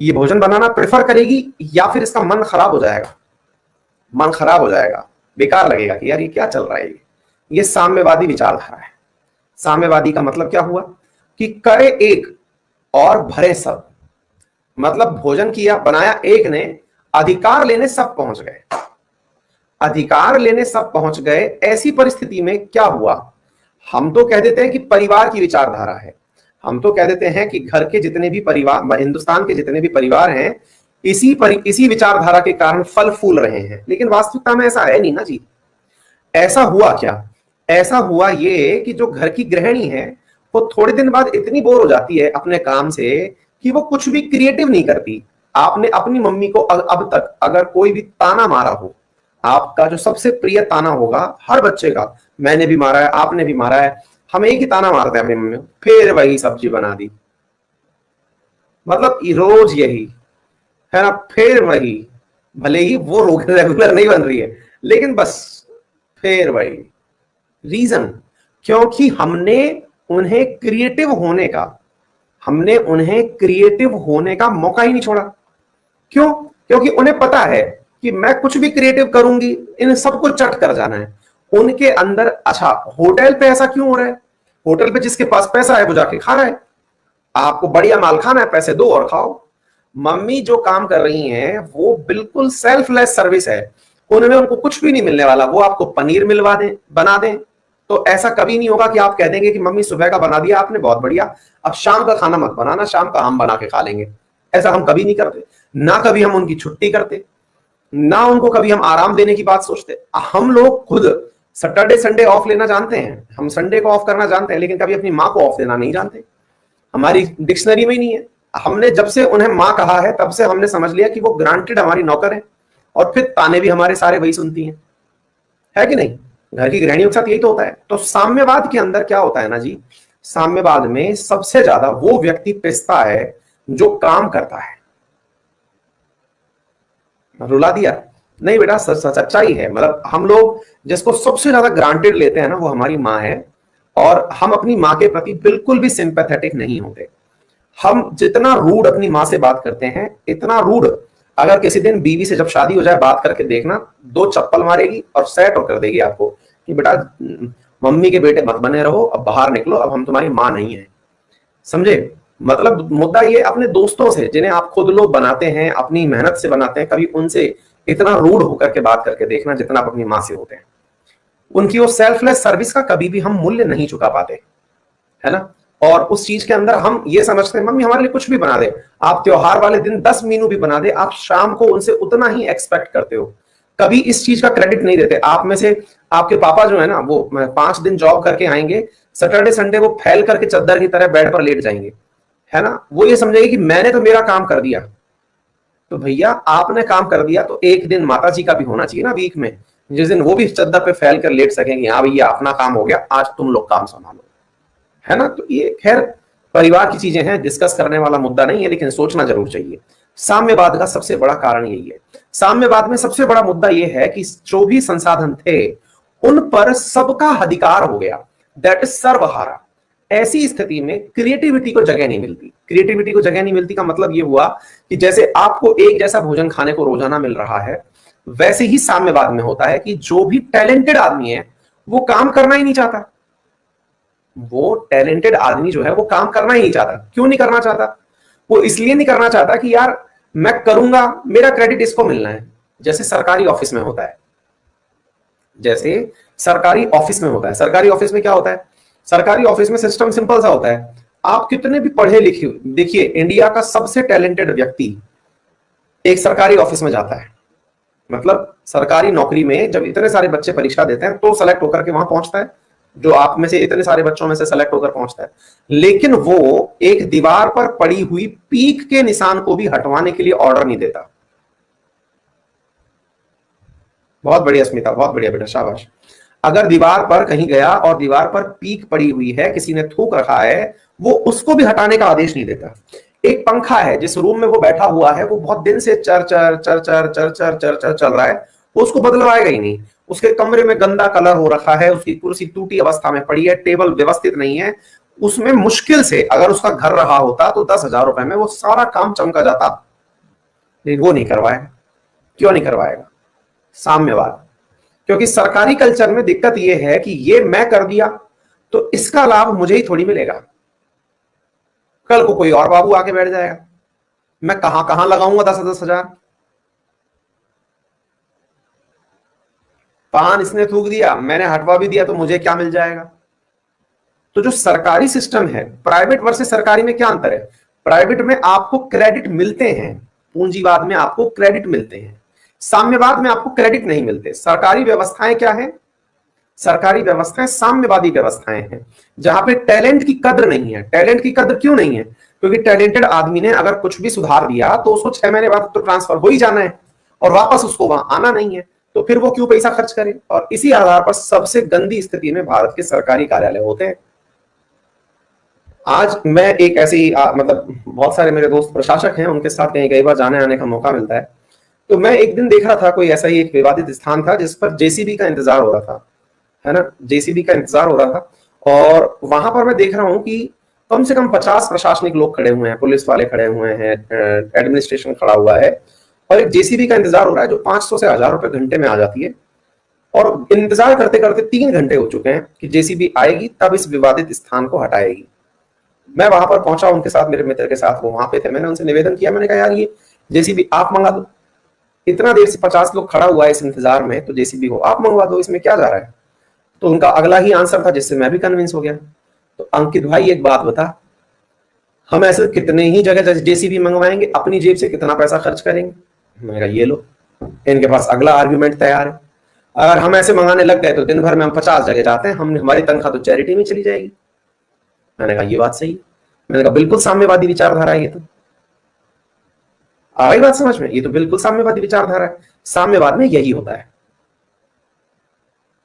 Speaker 1: ये भोजन बनाना प्रेफर करेगी या फिर इसका मन खराब हो जाएगा? मन खराब हो जाएगा, बेकार लगेगा कि यार ये क्या चल रहा है। ये साम्यवादी विचारधारा है। साम्यवादी का मतलब क्या हुआ कि करे एक और भरे सब। मतलब भोजन किया, बनाया एक ने, अधिकार लेने सब पहुंच गए, अधिकार लेने सब पहुंच गए। ऐसी परिस्थिति में क्या हुआ, हम तो कह देते हैं कि परिवार की विचारधारा है, हम तो कह देते हैं कि घर के जितने भी परिवार, हिंदुस्तान के जितने भी परिवार हैं, इसी विचारधारा के कारण फल फूल रहे हैं। लेकिन वास्तविकता में ऐसा है नहीं ना जी। ऐसा हुआ क्या, ऐसा हुआ ये कि जो घर की गृहिणी है वो थोड़े दिन बाद इतनी बोर हो जाती है अपने काम से कि वो कुछ भी क्रिएटिव नहीं करती। आपने अपनी मम्मी को अब तक अगर कोई भी ताना मारा हो, आपका जो सबसे प्रिय ताना होगा हर बच्चे का, मैंने भी मारा है, आपने भी मारा है, हम एक ही ताना मारते हैं अपनी मम्मी को, फिर वही सब्जी बना दी। मतलब रोज यही है ना, फिर वही, भले ही वो रेगुलर नहीं बन रही है लेकिन बस फिर वही। रीजन, क्योंकि हमने उन्हें क्रिएटिव होने का मौका ही नहीं छोड़ा। क्यों? क्योंकि उन्हें पता है कि मैं कुछ भी क्रिएटिव करूंगी इन सबको चट कर जाना है। उनके अंदर, अच्छा होटल पे ऐसा क्यों हो रहा है, होटल पे जिसके पास पैसा है वो जाके खा रहा है, आपको बढ़िया माल खाना है, पैसे दो और खाओ। मम्मी जो काम कर रही हैं वो बिल्कुल सेल्फलेस सर्विस है, उनमें उनको कुछ भी नहीं मिलने वाला, वो आपको पनीर मिलवा दें, बना दें। तो ऐसा कभी नहीं होगा कि आप कह देंगे कि मम्मी सुबह का बना दिया आपने, बहुत बढ़िया, अब शाम का खाना मत बनाना, शाम का हम बना के खा लेंगे। ऐसा हम कभी नहीं करते, ना कभी हम उनकी छुट्टी करते, ना उनको कभी हम आराम देने की बात सोचते। हम लोग खुद सैटरडे संडे ऑफ लेना जानते हैं, हम संडे को ऑफ करना जानते हैं, लेकिन कभी अपनी माँ को ऑफ देना नहीं जानते, हमारी डिक्शनरी में ही नहीं है। हमने जब से उन्हें माँ कहा है तब से हमने समझ लिया कि वो ग्रांटेड हमारी नौकर है, और फिर ताने भी हमारे सारे वही सुनती हैं, है कि नहीं? घर की गृहिणियों के साथ यही तो होता है। तो साम्यवाद के अंदर क्या होता है ना जी, साम्यवाद में सबसे ज्यादा वो व्यक्ति पिसता है जो काम करता है। रुला दिया? नहीं बेटा, सच्चाई है। मतलब हम लोग जिसको सबसे ज्यादा ग्रांटेड लेते हैं ना, वो हमारी माँ है, और हम अपनी माँ के प्रति बिल्कुल भी सिंपैथेटिक नहीं होते। हम जितना रूड अपनी माँ से बात करते हैं, इतना रूड अगर किसी दिन बीवी से जब शादी हो जाए बात करके देखना, 2 चप्पल मारेगी और सेट होकर देगी आपको कि बेटा मम्मी के बेटे मत बने रहो, अब बाहर निकलो, अब हम तुम्हारी मां नहीं है। समझे? मतलब मुद्दा ये अपने दोस्तों से जिन्हें आप खुद लोग बनाते हैं, अपनी मेहनत से बनाते हैं, कभी उनसे इतना रूड होकर के बात करके देखना जितना आप अपनी मां से होते हैं। उनकी वो सेल्फलेस सर्विस का कभी भी हम मूल्य नहीं चुका पाते, है ना। और उस चीज के अंदर हम ये समझते हैं मम्मी हमारे लिए कुछ भी बना दे, आप त्योहार वाले दिन 10 मीनू भी बना दे, आप शाम को उनसे उतना ही एक्सपेक्ट करते हो, कभी इस चीज का क्रेडिट नहीं देते। आप में से आपके पापा जो है ना, वो 5 दिन जॉब करके आएंगे, सैटरडे संडे वो फैल करके चद्दर की तरह बेड पर लेट जाएंगे, है ना। वो ये समझेगी कि मैंने तो मेरा काम कर दिया। तो भैया आपने काम कर दिया तो एक दिन माता जी का भी होना चाहिए ना वीक में, जिस दिन वो भी चद्दर पे फैल कर लेट सकेंगे, हाँ भैया अपना काम हो गया, आज तुम लोग काम संभालो, है ना। तो ये खैर परिवार की चीजें हैं, डिस्कस करने वाला मुद्दा नहीं है, लेकिन सोचना जरूर चाहिए। साम्यवाद का सबसे बड़ा कारण यही है। साम्यवाद में सबसे बड़ा मुद्दा यह है कि जो भी संसाधन थे उन पर सबका अधिकार हो गया, दैट इज सर्वहारा। ऐसी स्थिति में क्रिएटिविटी को जगह नहीं मिलती। क्रिएटिविटी को जगह नहीं मिलती का मतलब यह हुआ कि जैसे आपको एक जैसा भोजन खाने को रोजाना मिल रहा है, वैसे ही साम्यवाद में होता है कि जो भी टैलेंटेड आदमी है वो काम करना ही नहीं चाहता। वो टैलेंटेड आदमी जो है वो काम करना ही नहीं चाहता। क्यों नहीं करना चाहता? वो इसलिए नहीं करना चाहता कि यार मैं करूंगा, मेरा क्रेडिट इसको मिलना है। जैसे सरकारी ऑफिस में होता है, जैसे सरकारी ऑफिस में होता है। सरकारी ऑफिस में क्या होता है? सरकारी ऑफिस में सिस्टम सिंपल सा होता है, आप कितने भी पढ़े लिखे, देखिए इंडिया का सबसे टैलेंटेड व्यक्ति एक सरकारी ऑफिस में जाता है। मतलब सरकारी नौकरी में जब इतने सारे बच्चे परीक्षा देते हैं तो सेलेक्ट होकर के वहां पहुंचता है, जो आप में से इतने सारे बच्चों में से सेलेक्ट होकर पहुंचता है। लेकिन वो एक दीवार पर पड़ी हुई पीक के निशान को भी हटवाने के लिए ऑर्डर नहीं देता। बहुत बढ़िया स्मिता, बहुत बढ़िया बेटा, शाबाश। अगर दीवार पर कहीं गया और दीवार पर पीक पड़ी हुई है, किसी ने थूक रखा है, वो उसको भी हटाने का आदेश नहीं देता। एक पंखा है, जिस रूम में वो बैठा हुआ है वो बहुत दिन से चर चर चर चर चर चर चर चर चल रहा है, वो उसको बदलवाएगा ही नहीं। उसके कमरे में गंदा कलर हो रखा है, उसकी कुर्सी टूटी अवस्था में पड़ी है, टेबल व्यवस्थित नहीं है, उसमें मुश्किल से अगर उसका घर रहा होता तो 10,000 रुपए में वो सारा काम चमका जाता, लेकिन वो नहीं करवाएगा। क्यों नहीं करवाएगा? साम्यवाद। क्योंकि सरकारी कल्चर में दिक्कत यह है कि ये मैं कर दिया तो इसका लाभ मुझे ही थोड़ी मिलेगा, कल को कोई और बाबू आके बैठ जाएगा, मैं कहां कहां लगाऊंगा 10,000 10,000। पान इसने थूक दिया, मैंने हटवा भी दिया, तो मुझे क्या मिल जाएगा? तो जो सरकारी सिस्टम है, प्राइवेट वर्सेस सरकारी में क्या अंतर है? प्राइवेट में आपको क्रेडिट मिलते हैं, पूंजीवाद में आपको क्रेडिट मिलते हैं, साम्यवाद में आपको क्रेडिट नहीं मिलते। सरकारी व्यवस्थाएं क्या है? सरकारी व्यवस्थाएं साम्यवादी व्यवस्थाएं हैं, जहां पे टैलेंट की कद्र नहीं है। टैलेंट की कद्र क्यों नहीं है? क्योंकि टैलेंटेड आदमी ने अगर कुछ भी सुधार दिया तो उसको 6 महीने बाद तो ट्रांसफर हो ही जाना है और वापस उसको वहां आना नहीं है, तो फिर वो क्यों पैसा खर्च करे? और इसी आधार पर सबसे गंदी स्थिति में भारत के सरकारी कार्यालय होते हैं। आज मैं एक ऐसी मतलब बहुत सारे मेरे दोस्त प्रशासक हैं, उनके साथ कई बार जाने आने का मौका मिलता है। तो मैं एक दिन देख रहा था, कोई ऐसा ही एक विवादित स्थान था जिस पर जेसीबी का इंतजार हो रहा था, है ना, जेसीबी का इंतजार हो रहा था। और वहां पर मैं देख रहा हूं कि कम से कम 50 प्रशासनिक लोग खड़े हुए हैं, पुलिस वाले खड़े हुए हैं, एडमिनिस्ट्रेशन खड़ा हुआ है, और एक जेसीबी का इंतजार हो रहा है जो 500 से 1000 रुपए घंटे में आ जाती है। और इंतजार करते करते 3 घंटे हो चुके हैं कि जेसीबी आएगी तब इस विवादित स्थान को हटाएगी। मैं वहां पर पहुंचा उनके साथ, मेरे मित्र के साथ, वो वहां पे थे। मैंने उनसे निवेदन किया, मैंने कहा यार ये जेसीबी आप मंगा दो, इतना देर से 50 लोग खड़ा हुआ है इस इंतजार में, तो जेसीबी को आप मंगवा दो, इसमें क्या जा रहा है? तो उनका अगला ही आंसर था जिससे मैं भी कन्विंस हो गया। तो अंकित भाई एक बात बता, हम ऐसे कितने ही जगह जेसीबी मंगवाएंगे, अपनी जेब से कितना पैसा खर्च करेंगे? मैंने कहा ये लो, इनके पास अगला आर्ग्यूमेंट तैयार है। अगर हम ऐसे मंगाने लग गए तो दिन भर में हम 50 जगह जाते हैं, हमारी तनख्वाह तो चैरिटी में चली जाएगी। मैंने कहा ये बात सही। मैंने कहा बिल्कुल साम्यवादी विचारधारा है ये तो। आ गई बात समझ में? ये तो बिल्कुल साम्यवादी विचारधारा है। साम्यवाद में यही होता है।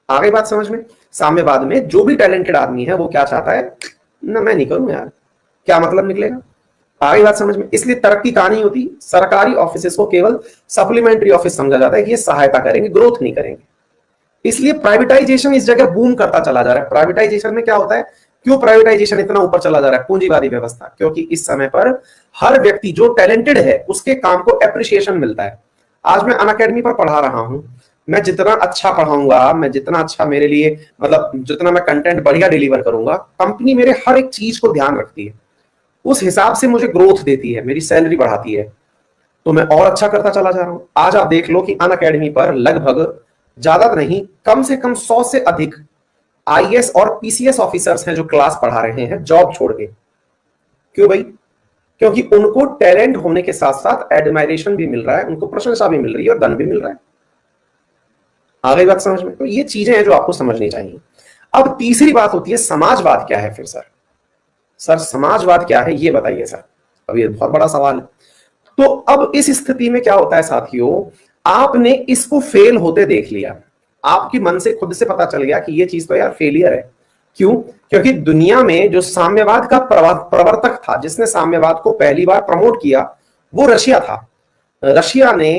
Speaker 1: आ गई बात समझ में? साम्यवाद में जो भी टैलेंटेड आदमी है वो क्या चाहता है? ना मैं नहीं करूं यार, क्या मतलब निकलेगा? आ गई बात समझ में? इसलिए तरक्की कहां नहीं होती। सरकारी ऑफिस को केवल सप्लीमेंट्री ऑफिस समझा जाता है कि ये सहायता करेंगे, ग्रोथ नहीं करेंगे। इसलिए प्राइवेटाइजेशन इस जगह बूम करता चला जा रहा है। प्राइवेटाइजेशन में क्या होता है? क्यों प्राइवेटाइजेशन इतना ऊपर चला जा रहा है, पूंजीवादी व्यवस्था, क्योंकि इस समय पर हर व्यक्ति जो टैलेंटेड है उसके काम को एप्रिसिएशन मिलता है। आज मैं अनअकैडमी पर पढ़ा रहा हूं, मैं जितना अच्छा पढ़ाऊंगा, मैं जितना अच्छा मेरे लिए मतलब जितना मैं कंटेंट बढ़िया डिलीवर करूंगा, कंपनी मेरे हर एक चीज को ध्यान रखती है, उस हिसाब से मुझे ग्रोथ देती है, मेरी सैलरी बढ़ाती है, तो मैं और अच्छा करता चला जा रहा हूं। आज आप देख लो कि अनअकैडमी पर लगभग ज्यादा नहीं कम से कम 100 से अधिक आईएएस और पीसीएस ऑफिसर्स हैं जो क्लास पढ़ा रहे हैं जॉब छोड़ के। क्यों भाई? क्योंकि उनको टैलेंट होने के साथ साथ एडमायरेशन भी मिल रहा है, उनको प्रशंसा भी मिल रही है और धन भी मिल रहा है। आ गई बात समझ में? तो ये चीजें हैं जो आपको समझनी चाहिए। अब तीसरी बात होती है समाजवाद क्या है। फिर सर समाजवाद क्या है ये बताइए सर। अब ये बहुत बड़ा सवाल है। तो अब इस स्थिति में क्या होता है साथियों, आपने इसको फेल होते देख लिया, आपके मन से खुद से पता चल गया कि ये चीज तो यार फेलियर है। क्यों? क्योंकि दुनिया में जो साम्यवाद का प्रवर्तक था, जिसने साम्यवाद को पहली बार प्रमोट किया, वो रशिया था। रशिया ने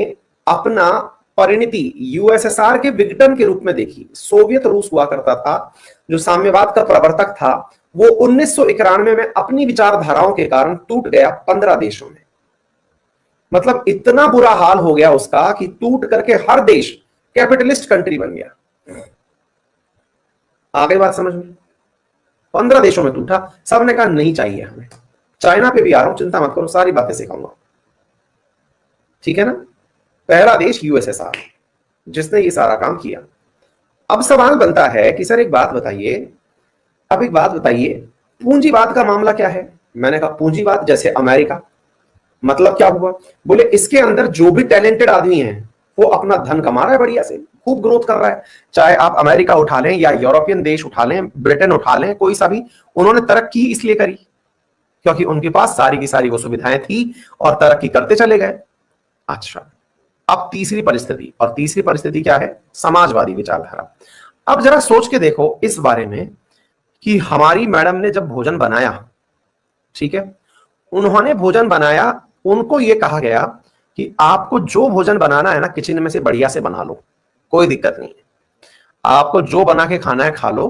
Speaker 1: अपना परिणति यूएसएसआर के विघटन के रूप में देखी। सोवियत रूस हुआ करता था जो साम्यवाद का प्रवर्तक था, वो 1991 में अपनी विचारधाराओं के कारण टूट गया 15 देशों में। मतलब इतना बुरा हाल हो गया उसका कि टूट करके हर देश कैपिटलिस्ट कंट्री बन गया। आगे बात समझ में? 15 देशों में टूटा, सबने कहा नहीं चाहिए हमें। चाइना पे भी आ रहा हूं, चिंता मत करो, सारी बातें सिखाऊंगा, ठीक है ना। पहला देश यूएसएसआर, जिसने ये सारा काम किया। अब सवाल बनता है कि सर एक बात बताइए, अब एक बात बताइए, पूंजीवाद का मामला क्या है। मैंने कहा पूंजीवाद जैसे अमेरिका। मतलब क्या हुआ? बोले इसके अंदर जो भी टैलेंटेड आदमी है वो अपना धन कमा रहा है, बढ़िया से खूब ग्रोथ कर रहा है। चाहे आप अमेरिका उठा लें या यूरोपियन देश उठा लें, ब्रिटेन उठा लें, कोई सा भी, उन्होंने तरक्की इसलिए करी क्योंकि उनके पास सारी की सारी वो सुविधाएं थी और तरक्की करते चले गए। अच्छा, अब तीसरी परिस्थिति, और तीसरी परिस्थिति क्या है? समाजवादी विचारधारा। अब जरा सोच के देखो इस बारे में कि हमारी मैडम ने जब भोजन बनाया, ठीक है, उन्होंने भोजन बनाया, उनको यह कहा गया कि आपको जो भोजन बनाना है ना किचन में से बढ़िया से बना लो, कोई दिक्कत नहीं है, आपको जो बना के खाना है खा लो।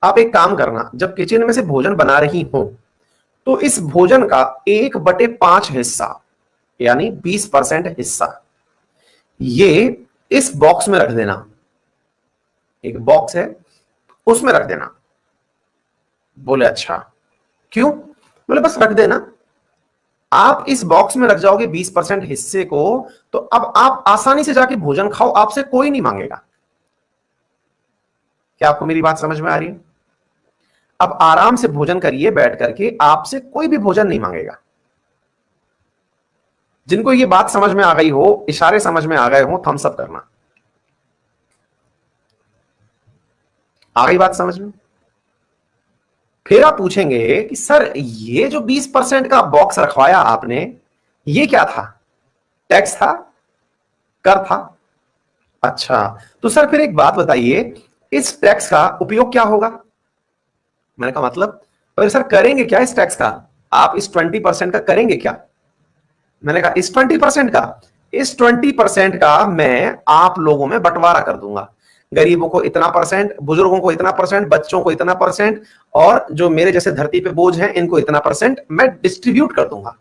Speaker 1: आप एक काम करना, जब किचन में से भोजन बना रही हो तो इस भोजन का 1/5 हिस्सा यानी 20% हिस्सा ये इस बॉक्स में रख देना। एक बॉक्स है उसमें रख देना। बोले अच्छा क्यों? बोले बस रख देना। आप इस बॉक्स में रख जाओगे 20% हिस्से को, तो अब आप आसानी से जाके भोजन खाओ, आपसे कोई नहीं मांगेगा। क्या आपको मेरी बात समझ में आ रही है? अब आराम से भोजन करिए बैठ करके, आपसे कोई भी भोजन नहीं मांगेगा। जिनको ये बात समझ में आ गई हो, इशारे समझ में आ गए हो, थम्स अप करना। आ गई बात समझ में? फिर आप पूछेंगे कि सर ये जो 20% का बॉक्स रखवाया आपने, ये क्या था? टैक्स था? कर था? अच्छा, तो सर फिर एक बात बताइए, इस टैक्स का उपयोग क्या होगा? मैंने कहा मतलब? अरे सर करेंगे क्या इस टैक्स का? आप इस 20% का करेंगे क्या? मैंने कहा इस 20% का, इस 20% का मैं आप लोगों में बंटवारा कर दूंगा। गरीबों को इतना परसेंट, बुजुर्गों को इतना परसेंट, बच्चों को इतना परसेंट, और जो मेरे जैसे धरती पे बोझ हैं इनको इतना परसेंट मैं डिस्ट्रीब्यूट कर दूंगा।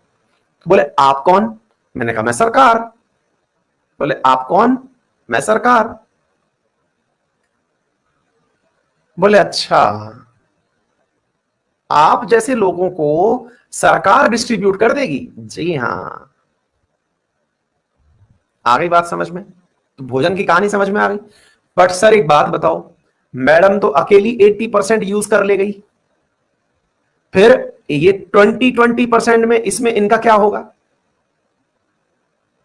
Speaker 1: बोले आप कौन? मैंने कहा मैं सरकार। बोले आप कौन? मैं सरकार। बोले अच्छा, आप जैसे लोगों को सरकार डिस्ट्रीब्यूट कर देगी? जी हां। आ गई बात समझ में? तो भोजन की कहानी समझ में आ गई। बट सर एक बात बताओ, मैडम तो अकेली 80% यूज कर ले गई, फिर ये 20% में इसमें इनका क्या होगा?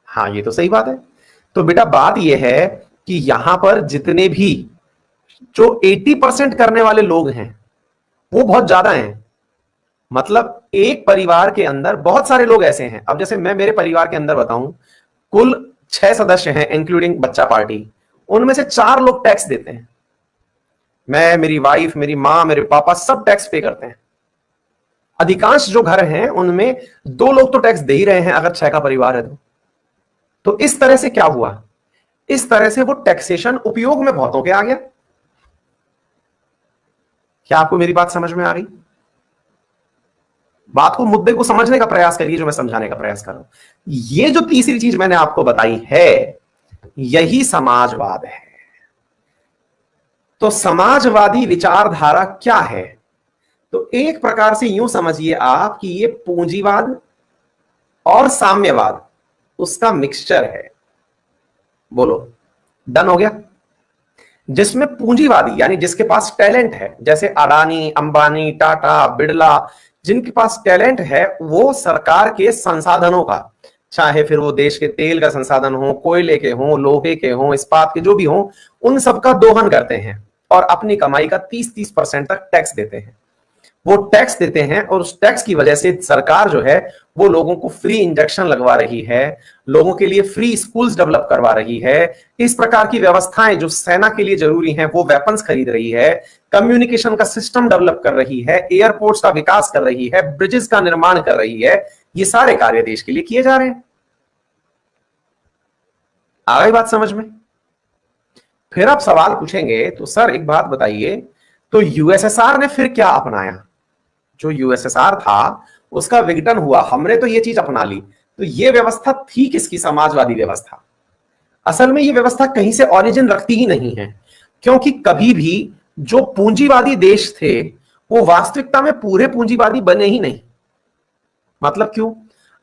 Speaker 1: हाँ ये तो सही बात है। तो बेटा बात यह है कि यहां पर जितने भी जो 80% करने वाले लोग हैं वो बहुत ज्यादा हैं। मतलब एक परिवार के अंदर बहुत सारे लोग ऐसे हैं। अब जैसे मैं मेरे परिवार के अंदर बताऊं, कुल 6 सदस्य हैं इंक्लूडिंग बच्चा पार्टी, उनमें से 4 लोग टैक्स देते हैं। मैं, मेरी वाइफ, मेरी मां, मेरे पापा सब टैक्स पे करते हैं। अधिकांश जो घर हैं उनमें 2 लोग तो टैक्स दे ही रहे हैं अगर 6 का परिवार है तो इस तरह से क्या हुआ? इस तरह से वो टैक्सेशन उपयोग में बहुतों के आ गया। क्या आपको मेरी बात समझ में आ गई? बात को, मुद्दे को समझने का प्रयास करिए जो मैं समझाने का प्रयास कर रहा हूं। ये जो तीसरी चीज मैंने आपको बताई है, यही समाजवाद है। तो समाजवादी विचारधारा क्या है? तो एक प्रकार से यूं समझिए आप कि ये पूंजीवाद और साम्यवाद उसका मिक्सचर है। बोलो, डन हो गया? जिसमें पूंजीवादी यानी जिसके पास टैलेंट है, जैसे अडानी, अंबानी, टाटा, बिड़ला, जिनके पास टैलेंट है, वो सरकार के संसाधनों का, चाहे फिर वो देश के तेल का संसाधन हो, कोयले के हो, लोहे के हो, इस्पात के जो भी हो, उन सबका दोहन करते हैं और अपनी कमाई का 30-30% तक टैक्स देते हैं। वो टैक्स देते हैं और उस टैक्स की वजह से सरकार जो है वो लोगों को फ्री इंजेक्शन लगवा रही है, लोगों के लिए फ्री स्कूल्स डेवलप करवा रही है, इस प्रकार की व्यवस्थाएं जो सेना के लिए जरूरी हैं वो वेपन्स खरीद रही है, कम्युनिकेशन का सिस्टम डेवलप कर रही है, एयरपोर्ट्स का विकास कर रही है, ब्रिजेस का निर्माण कर रही है। ये सारे कार्य देश के लिए किए जा रहे हैं। आ गई बात समझ में? फिर आप सवाल पूछेंगे तो सर एक बात बताइए, तो यूएसएसआर ने फिर क्या अपनाया? जो यूएसएसआर था उसका विघटन हुआ, हमने तो ये चीज अपना ली, तो ये व्यवस्था थी किसकी? समाजवादी व्यवस्था। असल में ये व्यवस्था कहीं से ओरिजिन रखती ही नहीं है, क्योंकि कभी भी जो पूंजीवादी देश थे वो वास्तविकता में पूरे पूंजीवादी बने ही नहीं। मतलब क्यों?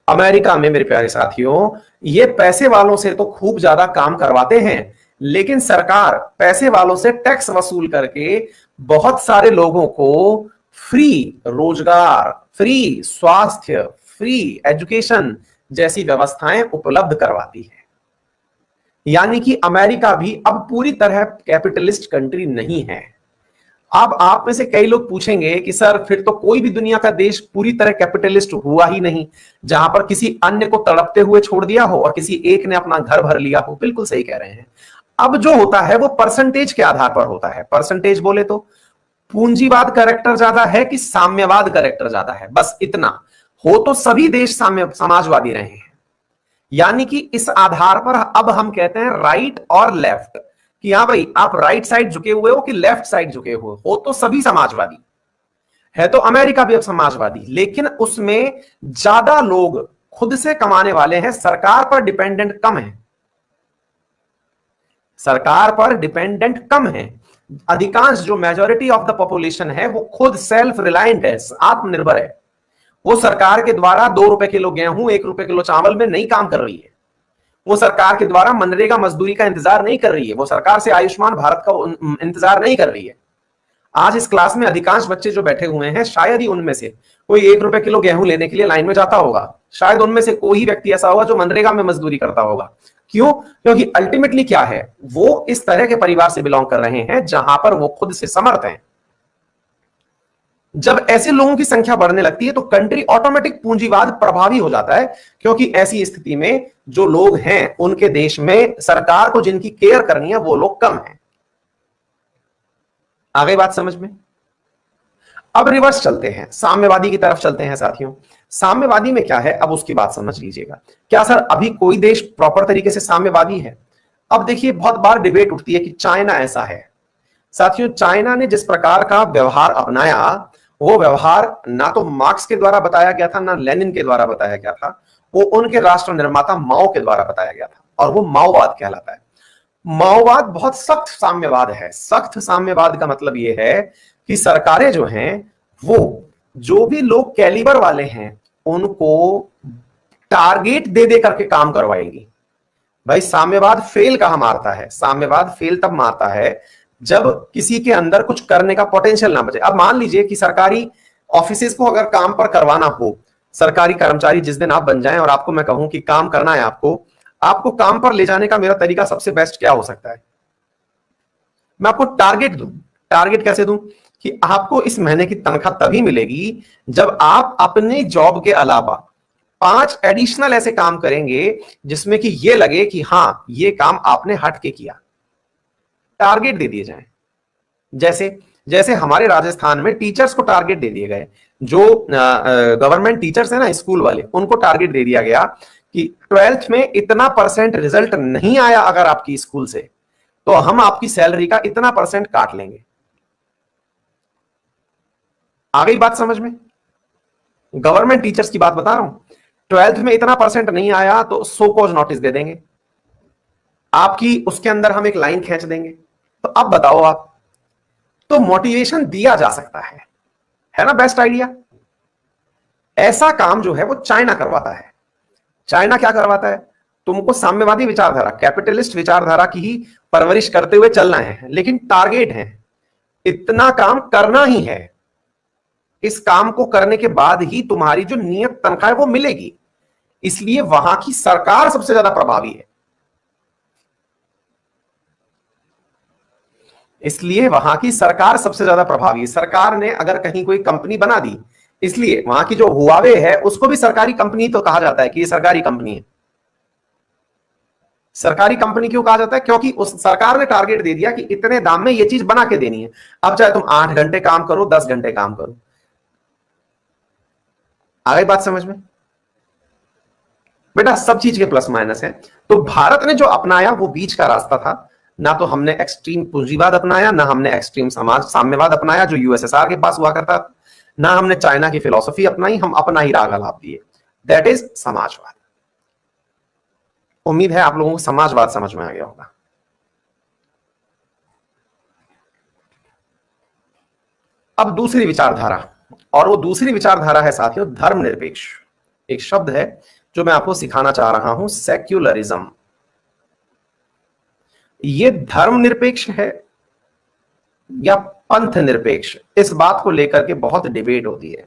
Speaker 1: अमेरिका में मेरे प्यारे साथियों, ये पैसे वालों से तो खूब ज्यादा काम करवाते हैं, लेकिन सरकार पैसे वालों से टैक्स वसूल करके बहुत सारे लोगों को फ्री रोजगार, फ्री स्वास्थ्य, फ्री एजुकेशन जैसी व्यवस्थाएं उपलब्ध करवाती है। यानी कि अमेरिका भी अब पूरी तरह कैपिटलिस्ट कंट्री नहीं है। अब आप में से कई लोग पूछेंगे कि सर फिर तो कोई भी दुनिया का देश पूरी तरह कैपिटलिस्ट हुआ ही नहीं, जहां पर किसी अन्य को तड़पते हुए छोड़ दिया हो और किसी एक ने अपना घर भर लिया हो। बिल्कुल सही कह रहे हैं। अब जो होता है वो परसेंटेज के आधार पर होता है। परसेंटेज बोले तो पूंजीवाद कैरेक्टर ज्यादा है कि साम्यवाद कैरेक्टर ज्यादा है, बस इतना। हो तो सभी देश साम्य समाजवादी रहे हैं। यानी कि इस आधार पर अब हम कहते हैं राइट और लेफ्ट, कि हाँ भाई आप राइट साइड झुके हुए हो कि लेफ्ट साइड झुके हुए हो तो सभी समाजवादी है। तो अमेरिका भी अब समाजवादी, लेकिन उसमें ज्यादा लोग खुद से कमाने वाले हैं, सरकार पर डिपेंडेंट कम है। सरकार पर डिपेंडेंट कम है। अधिकांश जो मेजॉरिटी ऑफ द पॉपुलेशन है वो खुद सेल्फ रिलायंट है, आत्मनिर्भर है। वो सरकार के द्वारा 2 रुपए किलो गेहूं, 1 रुपए किलो चावल में नहीं काम कर रही है। वो सरकार के द्वारा मनरेगा मजदूरी का इंतजार नहीं कर रही है। वो सरकार से आयुष्मान भारत का इंतजार नहीं कर रही है। आज इस क्लास में अधिकांश बच्चे जो बैठे हुए हैं, शायद ही उनमें से कोई 1 रुपए किलो गेहूं लेने के लिए लाइन में जाता होगा। शायद उनमें से कोई ही व्यक्ति ऐसा होगा जो मनरेगा में मजदूरी करता होगा। क्यों? क्योंकि अल्टीमेटली क्या है, वो इस तरह के परिवार से बिलोंग कर रहे हैं जहां पर वो खुद से समर्थ हैं। जब ऐसे लोगों की संख्या बढ़ने लगती है तो कंट्री ऑटोमेटिक पूंजीवाद प्रभावी हो जाता है, क्योंकि ऐसी स्थिति में जो लोग हैं उनके देश में सरकार को जिनकी केयर करनी है वो लोग कम हैं। आ गई बात समझ में? अब रिवर्स चलते हैं, साम्यवादी की तरफ चलते हैं साथियों। साम्यवादी में क्या है, अब उसकी बात समझ लीजिएगा। क्या सर अभी कोई देश प्रॉपर तरीके से साम्यवादी है? अब देखिए, बहुत बार डिबेट उठती है कि चाइना ऐसा है। साथियों, चाइना ने जिस प्रकार का व्यवहार अपनाया, वो व्यवहार ना तो मार्क्स के द्वारा बताया गया था, ना लेनिन के द्वारा बताया गया था। वो उनके राष्ट्र निर्माता माओ के द्वारा बताया गया था, और वो माओवाद कहलाता है। माओवाद बहुत सख्त साम्यवाद है। सख्त साम्यवाद का मतलब यह है कि सरकारें जो हैं वो जो भी लोग कैलिबर वाले हैं उनको टारगेट दे दे करके काम करवाएंगी। भाई साम्यवाद फेल कहां मारता है? साम्यवाद फेल तब मारता है जब किसी के अंदर कुछ करने का पोटेंशियल ना बचे। अब मान लीजिए कि सरकारी ऑफिसेज को अगर काम पर करवाना हो, सरकारी कर्मचारी जिस दिन आप बन जाएं और आपको मैं कहूं कि काम करना है, आपको काम पर ले जाने का मेरा तरीका सबसे बेस्ट क्या हो सकता है? मैं आपको टारगेट दूं। टारगेट कैसे दूं? कि आपको इस महीने की तनख्वाह तभी मिलेगी जब आप अपने जॉब के अलावा 5 एडिशनल ऐसे काम करेंगे जिसमें कि ये लगे कि हां ये काम आपने हट के किया। टारगेट दे दिए जाएं। जैसे जैसे हमारे राजस्थान में टीचर्स को टारगेट दे दिए गए, जो गवर्नमेंट टीचर्स है ना, स्कूल वाले, उनको टारगेट दे दिया गया कि 12th में इतना % रिजल्ट नहीं आया अगर आपकी स्कूल से, तो हम आपकी सैलरी का इतना % काट लेंगे। आ गई बात समझ में? गवर्नमेंट टीचर्स की बात बता रहा हूं, 12th में इतना परसेंट नहीं आया तो सो कॉज नोटिस दे देंगे आपकी, उसके अंदर हम एक लाइन खींच देंगे। तो अब बताओ आप, तो मोटिवेशन दिया जा सकता है ना बेस्ट आइडिया। ऐसा काम जो है वो चाइना करवाता है। चाइना क्या करवाता है, तुमको साम्यवादी विचारधारा, कैपिटलिस्ट विचारधारा की ही परवरिश करते हुए चलना है, लेकिन टारगेट है इतना काम करना ही है, इस काम को करने के बाद ही तुम्हारी जो नियत तनख्वाह है वो मिलेगी। इसलिए वहां की सरकार सबसे ज्यादा प्रभावी है, इसलिए वहां की सरकार सबसे ज्यादा प्रभावी है। सरकार ने अगर कहीं कोई कंपनी बना दी, इसलिए वहां की जो हुआवे है उसको भी सरकारी कंपनी तो कहा जाता है कि ये सरकारी कंपनी है। सरकारी कंपनी क्यों कहा जाता है, क्योंकि उस सरकार ने टारगेट दे दिया कि इतने दाम में ये चीज बना के देनी है। अब चाहे तुम 8 घंटे काम करो, 10 घंटे काम करो। आ गई बात समझ में बेटा, सब चीज के प्लस माइनस है। तो भारत ने जो अपनाया वो बीच का रास्ता था। ना तो हमने एक्सट्रीम पूंजीवाद अपनाया, ना हमने एक्सट्रीम समाज साम्यवाद अपनाया जो यूएसएसआर के पास हुआ करता था, ना हमने चाइना की फिलॉसफी अपनाई, हम अपना ही राग अलाप दिए, दैट इज समाजवाद। उम्मीद है आप लोगों को समाजवाद समझ में आ गया होगा। अब दूसरी विचारधारा, और वो दूसरी विचारधारा है साथियों धर्मनिरपेक्ष। एक शब्द है जो मैं आपको सिखाना चाह रहा हूं, सेक्युलरिज्म। ये धर्मनिरपेक्ष है या पंथ निरपेक्ष, इस बात को लेकर के बहुत डिबेट होती है।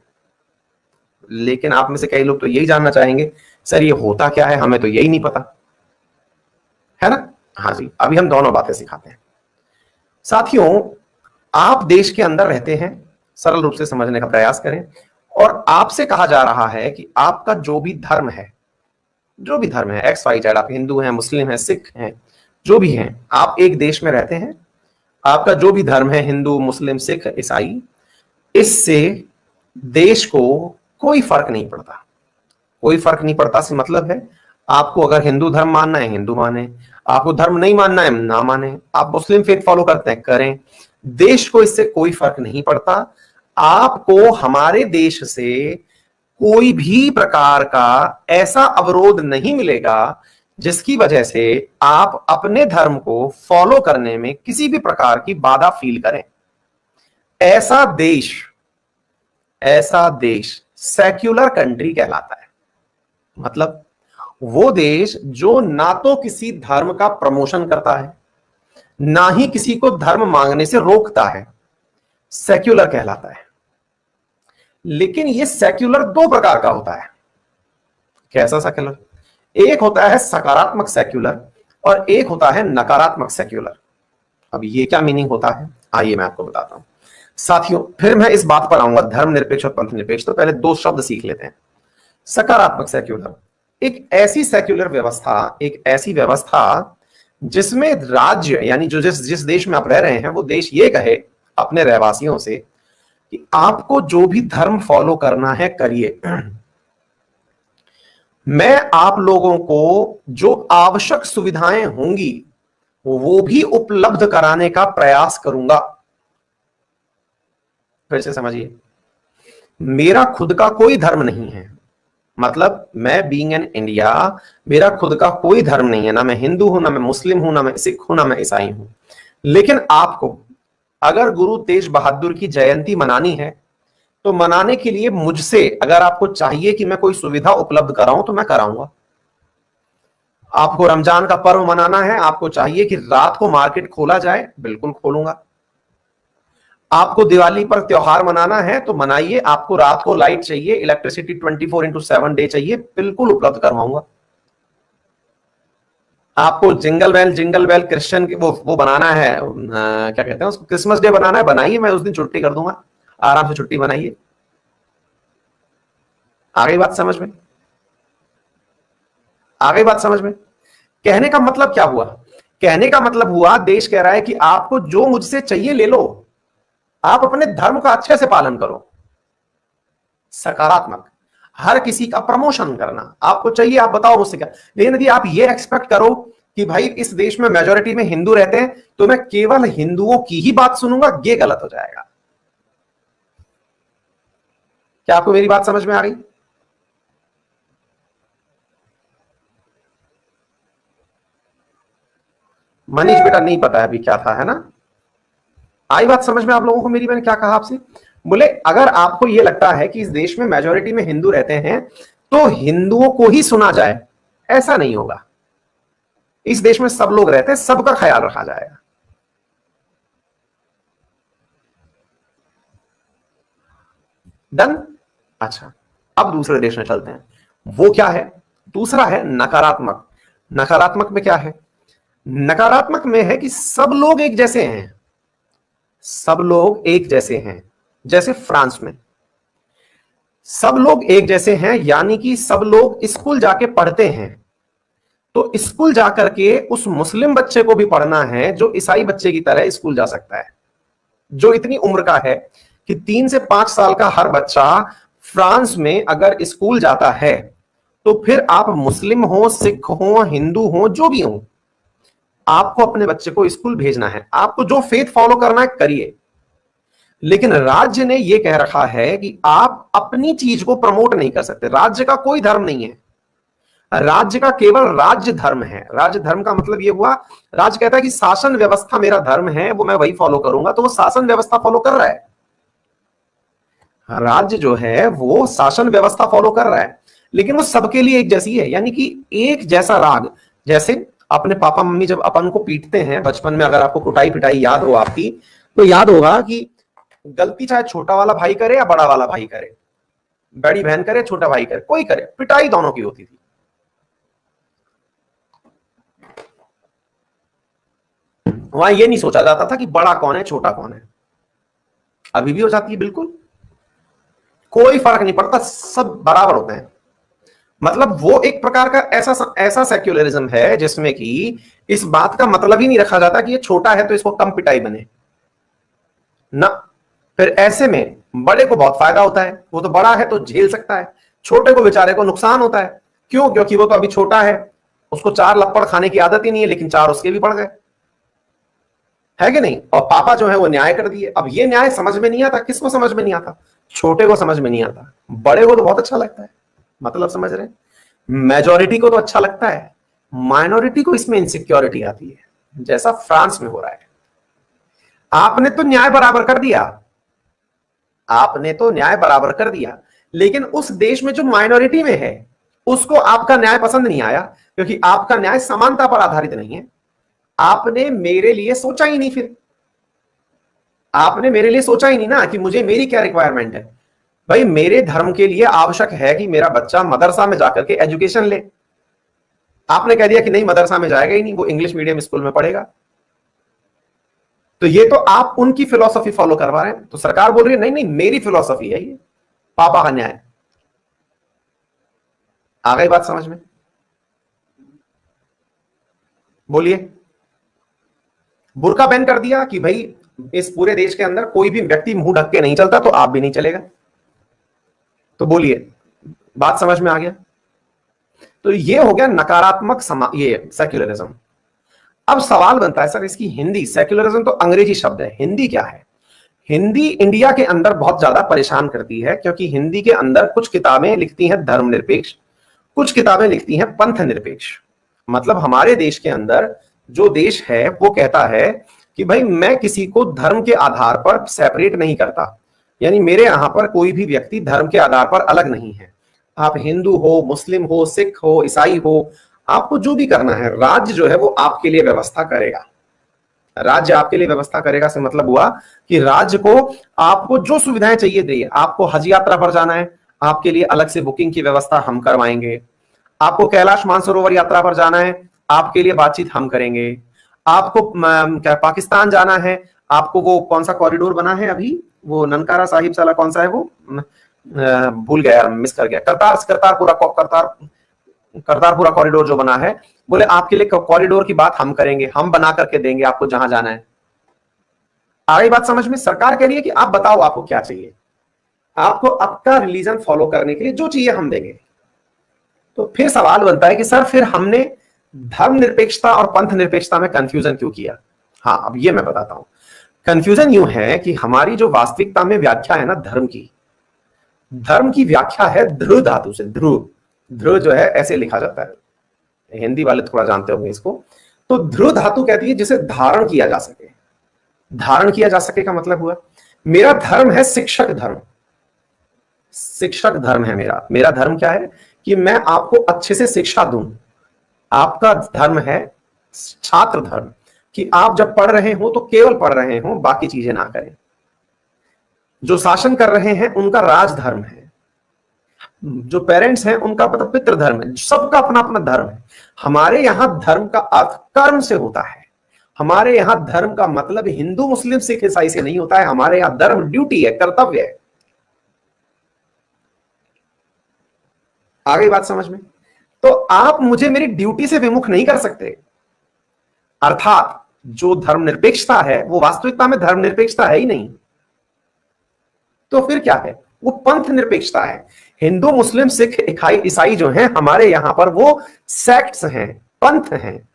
Speaker 1: लेकिन आप में से कई लोग तो यही जानना चाहेंगे, सर ये होता क्या है, हमें तो यही नहीं पता, है ना। हाँ जी, अभी हम दोनों बातें सिखाते हैं। साथियों, आप देश के अंदर रहते हैं, सरल रूप से समझने का प्रयास करें, और आपसे कहा जा रहा है कि आपका जो भी धर्म है, जो भी धर्म है, एक्स वाई जेड, आप हिंदू हैं, मुस्लिम हैं, सिख हैं, जो भी हैं, आप एक देश में रहते हैं, आपका जो भी धर्म है, हिंदू, मुस्लिम, सिख, ईसाई, इससे देश को कोई फर्क नहीं पड़ता। कोई फर्क नहीं पड़ता से मतलब है, आपको अगर हिंदू धर्म मानना है हिंदू माने, आपको धर्म नहीं मानना है ना माने, आप मुस्लिम फेथ फॉलो करते हैं करें, देश को इससे कोई फर्क नहीं पड़ता। आपको हमारे देश से कोई भी प्रकार का ऐसा अवरोध नहीं मिलेगा जिसकी वजह से आप अपने धर्म को फॉलो करने में किसी भी प्रकार की बाधा फील करें। ऐसा देश सेक्युलर कंट्री कहलाता है। मतलब वो देश जो ना तो किसी धर्म का प्रमोशन करता है, ना ही किसी को धर्म मांगने से रोकता है, सेक्युलर कहलाता है। लेकिन ये सेक्युलर दो प्रकार का होता है। कैसा सेक्युलर, एक होता है सकारात्मक सेक्युलर और एक होता है नकारात्मक सेक्युलर। अब ये क्या मीनिंग होता है, आइए मैं आपको बताता हूं। साथियों, फिर मैं इस बात पर आऊंगा धर्मनिरपेक्ष और पंथ निरपेक्ष, तो पहले दो शब्द सीख लेते हैं। सकारात्मक सेक्युलर एक ऐसी सेक्युलर व्यवस्था, एक ऐसी व्यवस्था जिसमें राज्य यानी जो जिस देश में आप रह रहे हैं वो देश ये कहे अपने रहवासियों से कि आपको जो भी धर्म फॉलो करना है करिए, मैं आप लोगों को जो आवश्यक सुविधाएं होंगी वो भी उपलब्ध कराने का प्रयास करूंगा। फिर से समझिए, मेरा खुद का कोई धर्म नहीं है, मतलब मैं बीइंग एन इंडिया, मेरा खुद का कोई धर्म नहीं है, ना मैं हिंदू हूं, ना मैं मुस्लिम हूं, ना मैं सिख हूं, ना मैं ईसाई हूं। लेकिन आपको अगर गुरु तेज बहादुर की जयंती मनानी है तो मनाने के लिए मुझसे अगर आपको चाहिए कि मैं कोई सुविधा उपलब्ध कराऊं तो मैं कराऊंगा। आपको रमजान का पर्व मनाना है, आपको चाहिए कि रात को मार्केट खोला जाए, बिल्कुल खोलूंगा। आपको दिवाली पर त्योहार मनाना है तो मनाइए, आपको रात को लाइट चाहिए, इलेक्ट्रिसिटी 24/7 डे चाहिए, बिल्कुल उपलब्ध करवाऊंगा। आपको जिंगल बेल क्रिश्चियन के वो बनाना है, क्या कहते हैं उसको, क्रिसमस डे बनाना है, बनाइए, मैं उस दिन छुट्टी कर दूंगा, आराम से छुट्टी बनाइए। आ गई बात समझ में, आ गई बात समझ में। कहने का मतलब क्या हुआ, कहने का मतलब हुआ देश कह रहा है कि आपको जो मुझसे चाहिए ले लो, आप अपने धर्म का अच्छे से पालन करो। सकारात्मक, हर किसी का प्रमोशन करना, आपको चाहिए आप बताओ मुझसे क्या। लेकिन यदि आप ये एक्सपेक्ट करो कि भाई इस देश में मेजोरिटी में हिंदू रहते हैं तो मैं केवल हिंदुओं की ही बात सुनूंगा, ये गलत हो जाएगा। क्या आपको मेरी बात समझ में आ गई? मनीष बेटा नहीं पता है अभी क्या था, है ना? आई बात समझ में आप लोगों को मेरी? मैंने क्या कहा आपसे? बोले अगर आपको यह लगता है कि इस देश में मेजोरिटी में हिंदू रहते हैं तो हिंदुओं को ही सुना जाए, ऐसा नहीं होगा। इस देश में सब लोग रहते हैं, सबका ख्याल रखा जाएगा। डन? अच्छा, अब दूसरे देश में चलते हैं। वो क्या है? दूसरा है नकारात्मक। नकारात्मक में क्या है? नकारात्मक में है कि सब लोग एक जैसे हैं, सब लोग एक जैसे हैं। जैसे फ्रांस में सब लोग एक जैसे हैं, यानी कि सब लोग स्कूल जाके पढ़ते हैं। तो स्कूल जाकर के उस मुस्लिम बच्चे को भी पढ़ना है जो ईसाई बच्चे की तरह स्कूल जा सकता है, जो इतनी उम्र का है कि 3 से 5 साल का हर बच्चा फ्रांस में अगर स्कूल जाता है तो फिर आप मुस्लिम हो, सिख हो, हिंदू हो, जो भी हो, आपको अपने बच्चे को स्कूल भेजना है। आपको जो फेथ फॉलो करना है करिए, लेकिन राज्य ने यह कह रखा है कि आप अपनी चीज को प्रमोट नहीं कर सकते। राज्य का कोई धर्म नहीं है, राज्य का केवल राज्य धर्म है। राज्य धर्म का मतलब यह हुआ, राज्य कहता है कि शासन व्यवस्था मेरा धर्म है, वो मैं वही फॉलो करूंगा, तो वो शासन व्यवस्था फॉलो कर रहा है। राज्य जो है वो शासन व्यवस्था फॉलो कर रहा है, लेकिन वो सबके लिए एक जैसी है, यानी कि एक जैसा राग। जैसे अपने पापा मम्मी जब अपन को पीटते हैं बचपन में, अगर आपको कुटाई पिटाई याद हो आपकी, तो याद होगा कि गलती चाहे छोटा वाला भाई करे या बड़ा वाला भाई करे, बड़ी बहन करे, छोटा भाई करे, कोई करे, पिटाई दोनों की होती थी। वहां ये नहीं सोचा जाता था कि बड़ा कौन है छोटा कौन है। अभी भी हो जाती है, बिल्कुल कोई फर्क नहीं पड़ता, सब बराबर होते हैं। मतलब वो एक प्रकार का ऐसा सेक्युलरिज्म है जिसमें कि इस बात का मतलब ही नहीं रखा जाता कि ये छोटा है तो इसको कम पिटाई बने ना। फिर ऐसे में बड़े को बहुत फायदा होता है, वो तो बड़ा है तो झेल सकता है, छोटे को बेचारे को नुकसान होता है। क्यों? क्योंकि वो तो अभी छोटा है, उसको 4 लप्पड़ खाने की आदत ही नहीं है, लेकिन 4 उसके भी पड़ गए, है कि नहीं? और पापा जो है वो न्याय कर दिए। अब ये न्याय समझ में नहीं आता। किसको समझ में नहीं आता? छोटे को समझ में नहीं आता, बड़े को तो बहुत अच्छा लगता है। मतलब समझ रहे हैं? मेजॉरिटी को तो अच्छा लगता है, माइनॉरिटी को इसमें इनसिक्योरिटी आती है, जैसा फ्रांस में हो रहा है। आपने तो न्याय बराबर कर दिया, आपने तो न्याय बराबर कर दिया, लेकिन उस देश में जो माइनॉरिटी में है उसको आपका न्याय पसंद नहीं आया, क्योंकि आपका न्याय समानता पर आधारित नहीं है। आपने मेरे लिए सोचा ही नहीं, फिर आपने मेरे लिए सोचा ही नहीं ना कि मुझे मेरी क्या रिक्वायरमेंट है। भाई मेरे धर्म के लिए आवश्यक है कि मेरा बच्चा मदरसा में जाकर के एजुकेशन ले। आपने कह दिया कि नहीं, मदरसा में जाएगा ही नहीं, वो इंग्लिश मीडियम स्कूल में पढ़ेगा। तो ये तो आप उनकी फिलॉसफी फॉलो करवा रहे हैं। तो सरकार बोल रही है नहीं नहीं, मेरी फिलॉसफी है ये, पापा का न्याय। आ गई बात समझ में? बोलिए। बुर्का बैन कर दिया कि भाई इस पूरे देश के अंदर कोई भी व्यक्ति मुंह ढक के नहीं चलता, तो आप भी नहीं चलेगा। तो बोलिए, बात समझ में आ गया? तो ये हो गया नकारात्मक ये सेक्युलरिज्म। अब सवाल बनता है सर इसकी हिंदी, सेक्युलरिज्म तो अंग्रेजी शब्द है, हिंदी क्या है? हिंदी इंडिया के अंदर बहुत ज्यादा परेशान करती है, क्योंकि हिंदी के अंदर कुछ किताबें लिखती हैं धर्मनिरपेक्ष, कुछ किताबें लिखती हैं पंथ निरपेक्ष। मतलब हमारे देश के अंदर जो देश है वो कहता है कि भाई मैं किसी को धर्म के आधार पर सेपरेट नहीं करता, यानी मेरे यहां पर कोई भी व्यक्ति धर्म के आधार पर अलग नहीं है। आप हिंदू हो, मुस्लिम हो, सिख हो, ईसाई हो, आपको जो भी करना है, राज्य जो है वो आपके लिए व्यवस्था करेगा। राज्य आपके लिए व्यवस्था करेगा से मतलब हुआ कि राज्य को आपको जो सुविधाएं चाहिए देंगे। आपको हज यात्रा पर जाना है, आपके लिए अलग से बुकिंग की व्यवस्था हम करवाएंगे। आपको कैलाश मानसरोवर यात्रा पर जाना है, आपके लिए बातचीत हम करेंगे। आपको क्या पाकिस्तान जाना है, आपको वो कौन सा कॉरिडोर बना है अभी, वो ननकारा साहिब साला कौन सा है वो, भूल गया, मिस कर गया, करतारपुरा कॉरिडोर जो बना है, बोले आपके लिए कॉरिडोर की बात हम करेंगे, हम बना करके देंगे आपको जहां जाना है। आ गई बात समझ में? सरकार कह रही है कि आप बताओ आपको क्या चाहिए, आपको आपका रिलीजन फॉलो करने के लिए जो चाहिए हम देंगे। तो फिर सवाल बनता है कि सर फिर हमने धर्म निरपेक्षता और पंथ निरपेक्षता में कंफ्यूजन क्यों किया? हाँ, अब ये मैं बताता हूं। कंफ्यूजन यूं है कि हमारी जो वास्तविकता में व्याख्या है ना धर्म की, धर्म की व्याख्या है ध्रुव धातु से। ध्रुव, ध्रुव जो है ऐसे लिखा जाता है, हिंदी वाले थोड़ा जानते होंगे इसको। तो ध्रुव धातु कहती है जिसे धारण किया जा सके। धारण किया जा सके का मतलब हुआ मेरा धर्म है शिक्षक धर्म, शिक्षक धर्म है मेरा। मेरा धर्म क्या है कि मैं आपको अच्छे से शिक्षा दूं। आपका धर्म है छात्र धर्म, कि आप जब पढ़ रहे हो तो केवल पढ़ रहे हो, बाकी चीजें ना करें। जो शासन कर रहे हैं उनका राजधर्म है, जो पेरेंट्स हैं उनका मतलब पितृ धर्म है। सबका अपना अपना धर्म है। हमारे यहां धर्म का अर्थ कर्म से होता है। हमारे यहां धर्म का मतलब हिंदू मुस्लिम सिख ईसाई से नहीं होता है। हमारे यहां धर्म ड्यूटी है, कर्तव्य है। आ गई बात समझ में? तो आप मुझे मेरी ड्यूटी से विमुख नहीं कर सकते। अर्थात जो धर्मनिरपेक्षता है वो वास्तविकता में धर्मनिरपेक्षता है ही नहीं। तो फिर क्या है? वो पंथ निरपेक्षता है। हिंदू मुस्लिम सिख ईसाई जो हैं हमारे यहां पर वो सेक्ट्स हैं, पंथ हैं।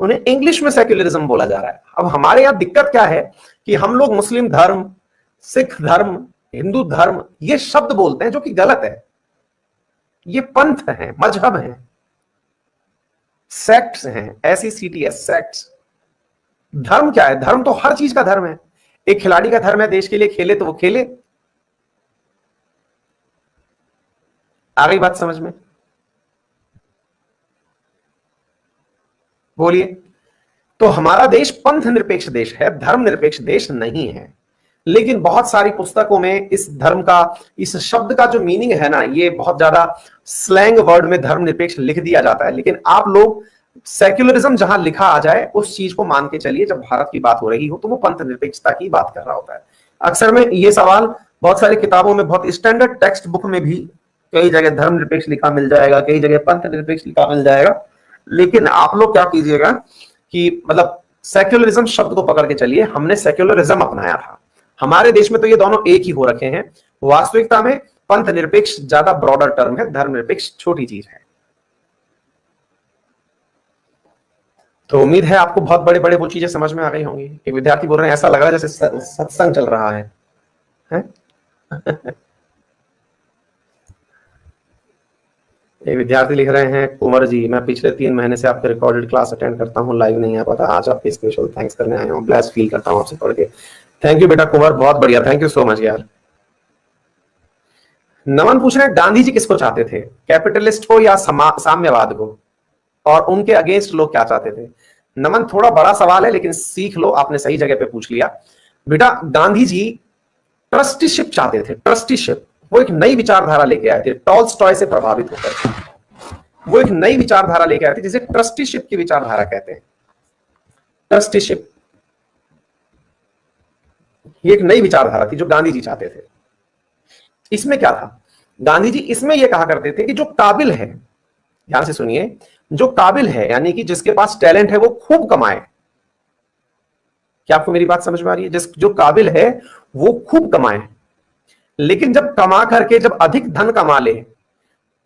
Speaker 1: उन्हें इंग्लिश में सेक्युलरिज्म बोला जा रहा है। अब हमारे यहां दिक्कत क्या है कि हम लोग मुस्लिम धर्म, सिख धर्म, हिंदू धर्म ये शब्द बोलते हैं, जो कि गलत है। ये पंथ हैं, मजहब हैं, सेक्ट्स हैं, SECTS सेक्ट्स। धर्म क्या है? धर्म तो हर चीज का धर्म है। एक खिलाड़ी का धर्म है देश के लिए खेले तो वो खेले। आ गई बात समझ में? बोलिए। तो हमारा देश पंथ निरपेक्ष देश है, धर्म निरपेक्ष देश नहीं है। लेकिन बहुत सारी पुस्तकों में इस धर्म का, इस शब्द का जो मीनिंग है ना, ये बहुत ज्यादा स्लैंग वर्ड में धर्म निरपेक्ष लिख दिया जाता है। लेकिन आप लोग सेक्युलरिज्म जहां लिखा आ जाए उस चीज को मान के चलिए। जब भारत की बात हो रही हो तो वो पंथ निरपेक्षता की बात कर रहा होता है। अक्सर में ये सवाल बहुत सारी किताबों में, बहुत स्टैंडर्ड टेक्स्ट बुक में भी कई जगह धर्म निरपेक्ष लिखा मिल जाएगा, कई जगह पंथ निरपेक्ष लिखा मिल जाएगा। लेकिन आप लोग क्या कीजिएगा कि मतलब सेक्युलरिज्म शब्द को पकड़ के चलिए। हमने सेक्युलरिज्म अपनाया था। हमारे देश में तो ये दोनों एक ही हो रखे हैं। वास्तविकता में पंथ निरपेक्ष ज्यादा ब्रॉडर टर्म है, धर्म निरपेक्ष छोटी चीज है। तो उम्मीद है आपको बहुत बड़े बड़े वो चीजें समझ में आ गई होंगी। एक विद्यार्थी बोल रहे हैं ऐसा लग रहा है जैसे सत्संग चल रहा है, एक विद्यार्थी लिख रहे हैं, कुंवर जी मैं पिछले 3 महीने से आपके रिकॉर्डेड क्लास अटेंड करता हूं, लाइव नहीं आ पाता। आज आपके स्पेशल थैंक्स करने आया हूं, ब्लेस फील करता हूं आपसे पढ़ के। थैंक यू बेटा कुंवर, बहुत बढ़िया, थैंक यू सो मच यार। नमन पूछ रहे हैं गांधी जी किसको चाहते थे, कैपिटलिस्ट को या साम्यवाद को, और उनके अगेंस्ट लोग क्या चाहते थे? नमन थोड़ा बड़ा सवाल है लेकिन सीख लो, आपने सही जगह पे पूछ लिया। बेटा गांधी जी ट्रस्टीशिप चाहते थे, ट्रस्टीशिप। वो एक नई विचारधारा लेके आए थे टॉल्स्टॉय से प्रभावित होकर। वो एक नई विचारधारा लेके आए थे जिसे ट्रस्टीशिप की विचारधारा कहते हैं। ट्रस्टीशिप ये एक नई विचारधारा थी जो गांधी जी चाहते थे। इसमें क्या था? गांधी जी इसमें यह कहा करते थे कि जो काबिल है, ध्यान से सुनिए, जो काबिल है यानी कि जिसके पास टैलेंट है वो खूब कमाए। क्या आपको मेरी बात समझ में आ रही है? जो काबिल है वो खूब कमाए, लेकिन जब कमा करके जब अधिक धन कमा ले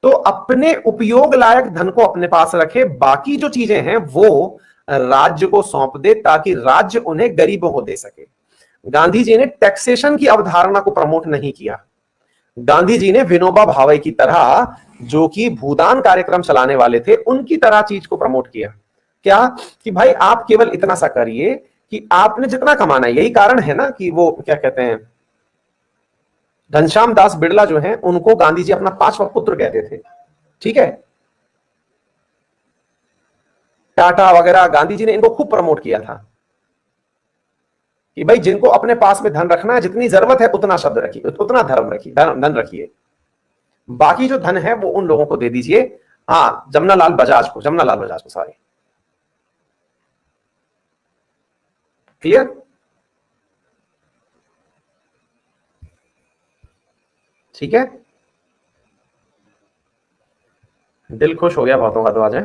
Speaker 1: तो अपने उपयोग लायक धन को अपने पास रखे, बाकी जो चीजें हैं वो राज्य को सौंप दे ताकि राज्य उन्हें गरीबों को दे सके। गांधी जी ने टैक्सेशन की अवधारणा को प्रमोट नहीं किया। गांधी जी ने विनोबा भावे की तरह, जो कि भूदान कार्यक्रम चलाने वाले थे, उनकी तरह चीज को प्रमोट किया। क्या? कि भाई आप केवल इतना सा करिए कि आपने जितना कमाना है। यही कारण है ना कि वो क्या कहते हैं, घनश्याम दास बिड़ला जो हैं उनको गांधी जी अपना 5वां पुत्र कहते थे। ठीक है, टाटा वगैरह, गांधी जी ने इनको खूब प्रमोट किया था कि भाई जिनको अपने पास में धन रखना है, जितनी जरूरत है उतना शब्द रखिए, उतना धर्म रखिए, धन रखिए, बाकी जो धन है वो उन लोगों को दे दीजिए। हाँ, जमनालाल बजाज को सॉरी, क्लियर? ठीक है, दिल खुश हो गया बहुतों का तो आज है।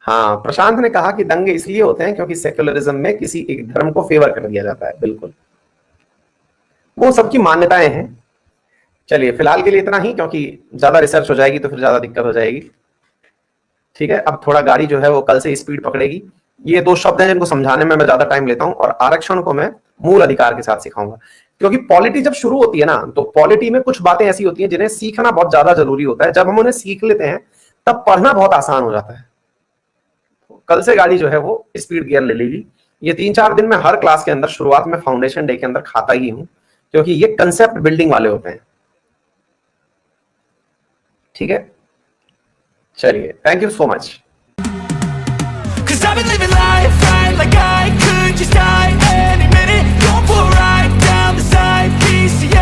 Speaker 1: हाँ, प्रशांत ने कहा कि दंगे इसलिए होते हैं क्योंकि सेक्युलरिज्म में किसी एक धर्म को फेवर कर दिया जाता है। बिल्कुल, वो सबकी मान्यताएं हैं। चलिए फिलहाल के लिए इतना ही, क्योंकि ज्यादा रिसर्च हो जाएगी तो फिर ज्यादा दिक्कत हो जाएगी। ठीक है, अब थोड़ा गाड़ी जो है वो कल से स्पीड पकड़ेगी। ये दो शब्द हैं जिनको समझाने में मैं ज्यादा टाइम लेता हूं, और आरक्षण को मैं मूल अधिकार के साथ सिखाऊंगा। क्योंकि पॉलिटी जब शुरू होती है ना, तो पॉलिटी में कुछ बातें ऐसी होती हैं जिन्हें सीखना बहुत ज्यादा जरूरी होता है। जब हम उन्हें सीख लेते हैं तब पढ़ना बहुत आसान हो जाता है। कल से गाड़ी जो है वो स्पीड गियर ले लेगी। ये 3-4 दिन में हर क्लास के अंदर शुरुआत में फाउंडेशन डे के अंदर खाता ही हूं, क्योंकि ये कंसेप्ट बिल्डिंग वाले होते हैं। ठीक है, चलिए, thank you so much.
Speaker 2: Cause I've been living life right like I could just die any minute. Going for a ride down the side, PCA